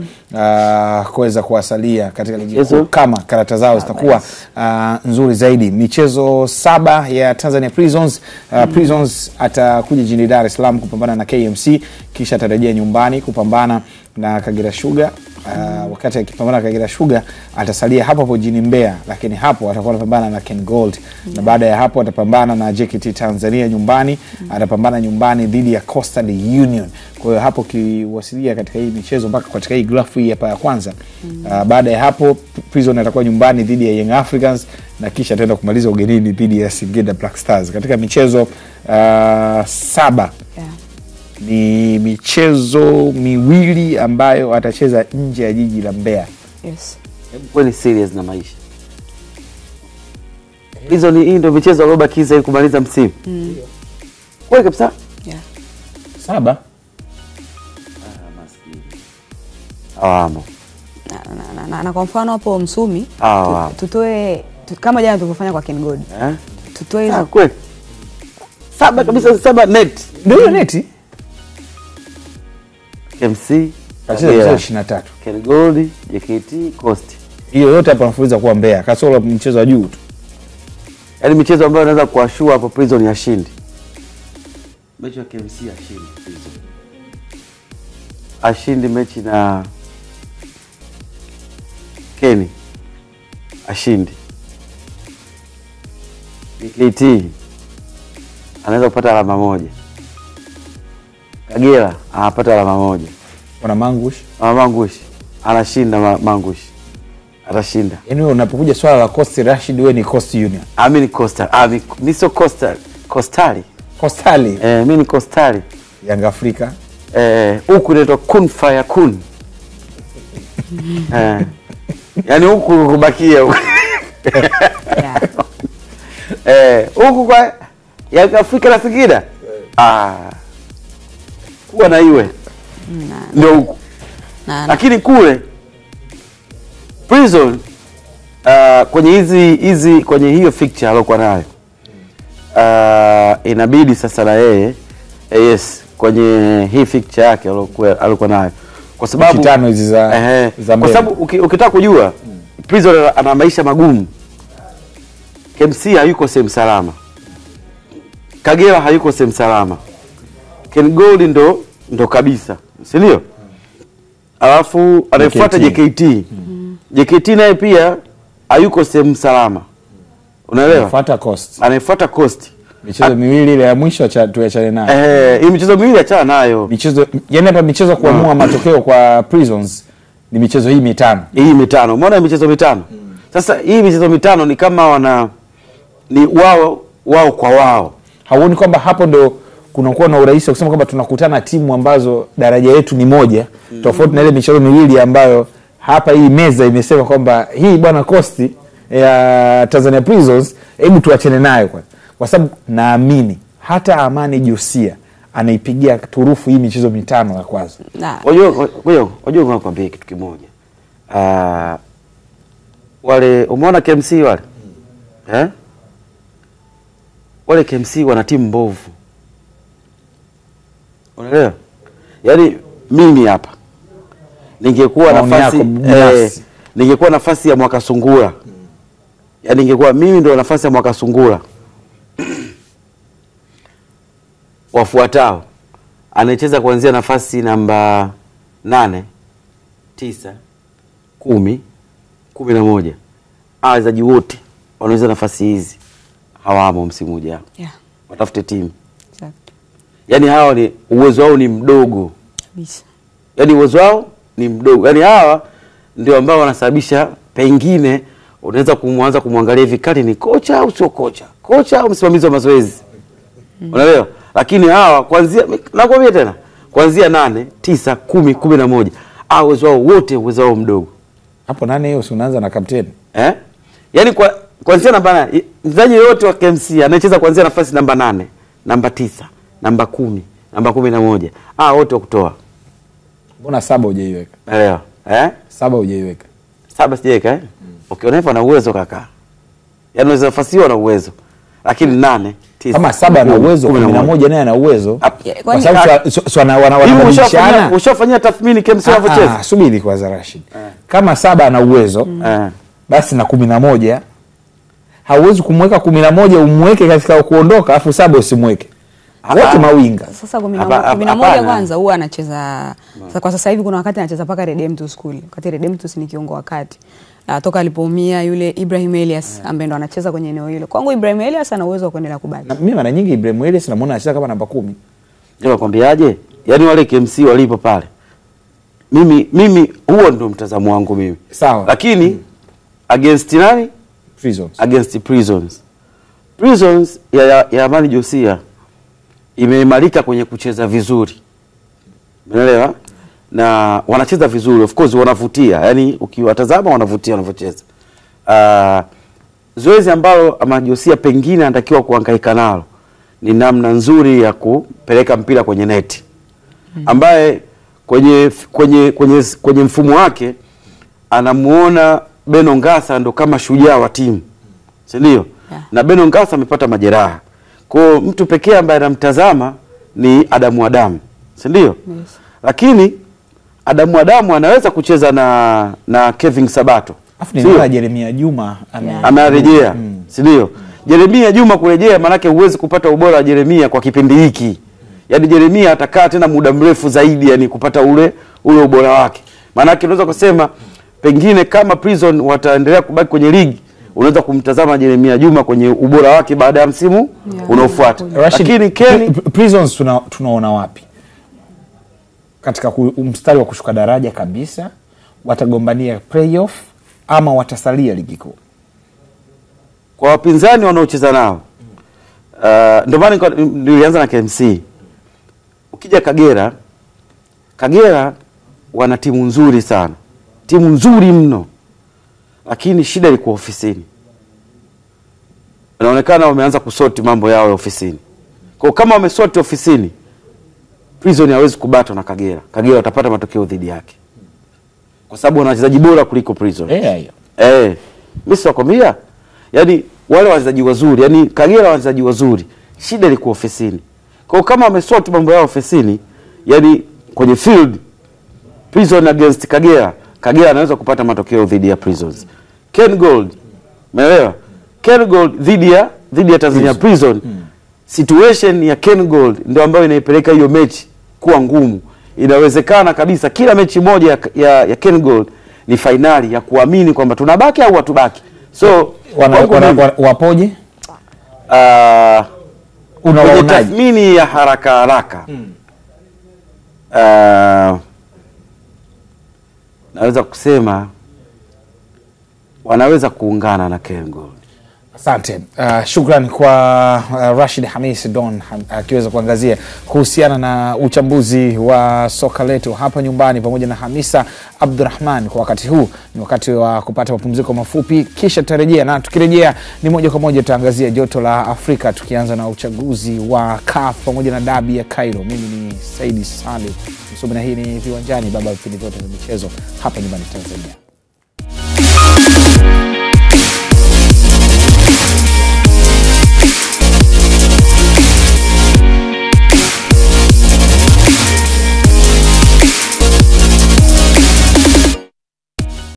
kuweza kuwasalia katika ligi kuu kama karata zao zitakuwa nzuri zaidi. Michezo 7 ya Tanzania Prisons, Prisons atakuja jijini Dar es Salaam kupambana na KMC, kisha atarejea nyumbani kupambana na Kagera Sugar. Wakati akipambana na Kagera Sugar atasalia hapo jijini Mbeya, lakini hapo atakuwa anapambana na Ken Gold. Na baada ya hapo atapambana na JKT Tanzania nyumbani, atapambana nyumbani dhidi ya Coastal Union. Kwa hiyo hapo kiwasilia katika hii michezo mpaka katika hii grafu hii hapa ya kwanza. Baada ya hapo Prison atakuwa nyumbani dhidi ya Young Africans na kisha ataenda kumaliza ugenini dhidi ya Singida Black Stars. Katika michezo 7 ni michezo miwili ambayo atacheza nje ya jiji la Mbeya. Yes. Kweli serious na maisha. Hizo ni ndio michezo iliyobakiza ili kumaliza msimu. Kweli kabisa? Yeah. 7. Maskini. Awamo. Na kwa mfano hapo Msumi tutoe kama jana tulivyofanya kwa Ken God. Tutoe hizo kweli. 7 kabisa, 7 net. Ndio net. MC kacheza 23. Ken Gold, JKT, Coast. Hiyo yote hapa nafuliza kuwa Mbeya. Kasoro mchezo wa juu tu. Yaani michezo ambayo naweza kuashua hapo Prison yashindi. Mechi ya KMC ashindi Prison. Ashindi mechi na Kenny. Ashindi. JKT anaweza kupata alama moja. Kagera anapata alama moja. Wana Mangush? Mangush anashinda Mangush. Atashinda. Yaani unapokuja swala la Coast Rashid wewe ni Coast Union. Mimi ni Coastal. Mimi sio Coastal. Coastali. Coastali. Mimi ni Coastali. Yanga Afrika. Huku inaitwa Kun Fire Kun. Yaani huku kubakia huku. Huku kwa Yanga Afrika na Singida. Kuwa na iwe. Ndio huku. Lakini kule Prison kwenye hizi kwenye hiyo fixture alokuwa nayo inabidi sasa na yeye kwenye hii fixture yake alokuwa nayo kwa sababu tano hizi za kwa sababu ukitaka kujua Prison ana maisha magumu. KMC hayuko sehemu salama. Kagera hayuko sehemu salama. Ken Gold ndo kabisa. Si ndio? Alafu anafuata JKT. JKT naye pia hayuko sehemu salama. Unaelewa? Anafuata Coast. Michezo miwili ile ya mwisho tuachane nayo. Hii michezo miwili achana nayo. Michezo yani hapa michezo kuamua matokeo kwa Prisons ni michezo hii mitano. Hii mitano. Umeona michezo mitano? Sasa hii michezo mitano ni kama ni wao kwa wao. Hauoni kwamba hapo ndo kunakuwa na urahisi kusema kwamba tunakutana timu ambazo daraja yetu ni moja tofauti na ile michezo miwili ambayo hapa hii meza imesema kwamba hii bwana Coast ya Tanzania Prisons hebu tuachane nayo kwa sababu naamini hata Amani Josia anaipigia turufu hii michezo mitano ya kwanza. Wajua nakwambia kitu kimoja. Wale umeona KMC wale? Wale KMC wana timu mbovu. Unaelewa? Yaani mimi hapa ningekuwa nafasi ya Mwaka Sungura. Yaani ningekuwa mimi ndio nafasi ya Mwaka Sungura. Wafuatao anacheza kuanzia nafasi namba 8, 9, 10, 11. Wachezaji wote wanaweza nafasi hizi hawamo msimu ujao. Watafute timu. Yaani hawa ni uwezo wao ni mdogo. Kabisa. Yaani uwezo wao ni mdogo. Yaani hawa ndio ambao wanasababisha pengine unaweza kumwangalia hivi kali ni kocha au sio kocha. Kocha au msimamizi wa mazoezi. Unaelewa? Lakini hawa kuanzia nakwambia tena kuanzia 8, 9, 10, 11. Uwezo wao wote uwezo wao mdogo. Hapo 8 hiyo si unaanza na kapteni. Yaani kuanzia namba 8 mchezaji yote wa KMC anacheza kuanzia nafasi namba 8, namba 9, namba 10, namba 11. Wote wa kutoa. Mbona 7 hujaiweka? Elewa. 7 hujaiweka. 7 sijaweka Ukiona hivyo ana uwezo kaka. Yaani unaweza nafasi na uwezo. Lakini 8, 9. Kama 7 ana uwezo, 11 naye ana uwezo. Kwa sababu wanabadilishana. Ushafanyia tathmini KMC wanavyocheza. Subiri kwanza Rashid. Kama 7 ana uwezo, basi na 11 hauwezi kumweka 11 umweke katika kuondoka afu 7 usimweke. Wote mawinga. Sasa 11 kwanza huwa anacheza kwa sasa hivi kuna wakati anacheza paka Redemptus kule. Wakati Redemptus ni kiungo wakati. Toka alipoumia yule Ibrahim Elias ambaye ndo anacheza kwenye eneo hilo. Kwangu Ibrahim Elias ana uwezo wa kuendelea kubaki. Mimi mara nyingi Ibrahim Elias namuona anacheza kama namba 10. Ndio nakwambiaje? Yaani wale KMC walipo pale. Mimi huo ndio mtazamo wangu mimi. Sawa. Lakini against nani? Prisons. Against Prisons. Prisons ya Amani Josia imeimarika kwenye kucheza vizuri. Umeelewa? Na wanacheza vizuri, of course wanavutia. Yaani ukiwatazama wanavutia wanavyocheza. Zoezi ambalo Amani Josia pengine anatakiwa kuhangaika nalo ni namna nzuri ya kupeleka mpira kwenye neti. Ambaye kwenye mfumo wake anamuona Beno Ngasa ndo kama shujaa wa timu. Si ndio? Na Beno Ngasa amepata majeraha. Kwa mtu pekee ambaye anamtazama ni Adamu. Si ndio? Lakini Adamu anaweza kucheza na Kevin Sabato. Afu ni Jeremia Juma amerejea. Si ndio? Jeremia Juma kurejea, manake huwezi kupata ubora wa Jeremia kwa kipindi hiki. Yaani Jeremia atakaa tena muda mrefu zaidi, yani kupata ule ubora wake. Manake unaweza kusema pengine kama Prison wataendelea kubaki kwenye ligi, unaweza kumtazama Jeremia Juma kwenye ubora wake baada ya msimu unaofuata. Lakini Prisons tunaona wapi? Katika mstari wa kushuka daraja kabisa, watagombania playoff ama watasalia ligi kuu? Kwa wapinzani wanaocheza nao, ndio maana nilianza na KMC. Ukija Kagera wana timu nzuri sana. Timu nzuri mno. Lakini shida ilikuwa ofisini. Inaonekana wameanza kusoti mambo yao ya ofisini. Kwa kama wamesoti ofisini, Prison hawezi kubatwa na Kagera. Kagera watapata matokeo dhidi yake. Kwa sababu wana wachezaji bora kuliko Prison. Mimi sikwambia. Yaani wale wachezaji wazuri, yani Kagera wachezaji wazuri. Shida ilikuwa ofisini. Kwa kama wamesoti mambo yao ofisini, yani kwenye field Prison against Kagera anaweza kupata matokeo dhidi ya Prisons. Ken Gold, umeelewa? Ken Gold dhidi ya Tanzania Prison. Situation ya Ken Gold ndio ambayo inaipeleka hiyo mechi kuwa ngumu. Inawezekana kabisa kila mechi moja ya Ken Gold ni finali ya kuamini kwamba tunabaki au hatubaki. So wapoje? Unaonaje tathmini ya haraka? Naweza kusema wanaweza kuungana na Ken Gold. Asante. Shukrani kwa Rashid Hamis Don akiweza kuangazia kuhusiana na uchambuzi wa soka letu hapa nyumbani pamoja na Hamisa Abdurrahman. Kwa wakati huu ni wakati wa kupata mapumziko mafupi, kisha tutarejea, na tukirejea ni moja kwa moja tutaangazia joto la Afrika, tukianza na uchaguzi wa CAF pamoja na dabi ya Cairo. Mimi ni Saidi Saleh Msumi na hii ni Viwanjani, baba vipindi vyote vya michezo hapa nyumbani Tanzania.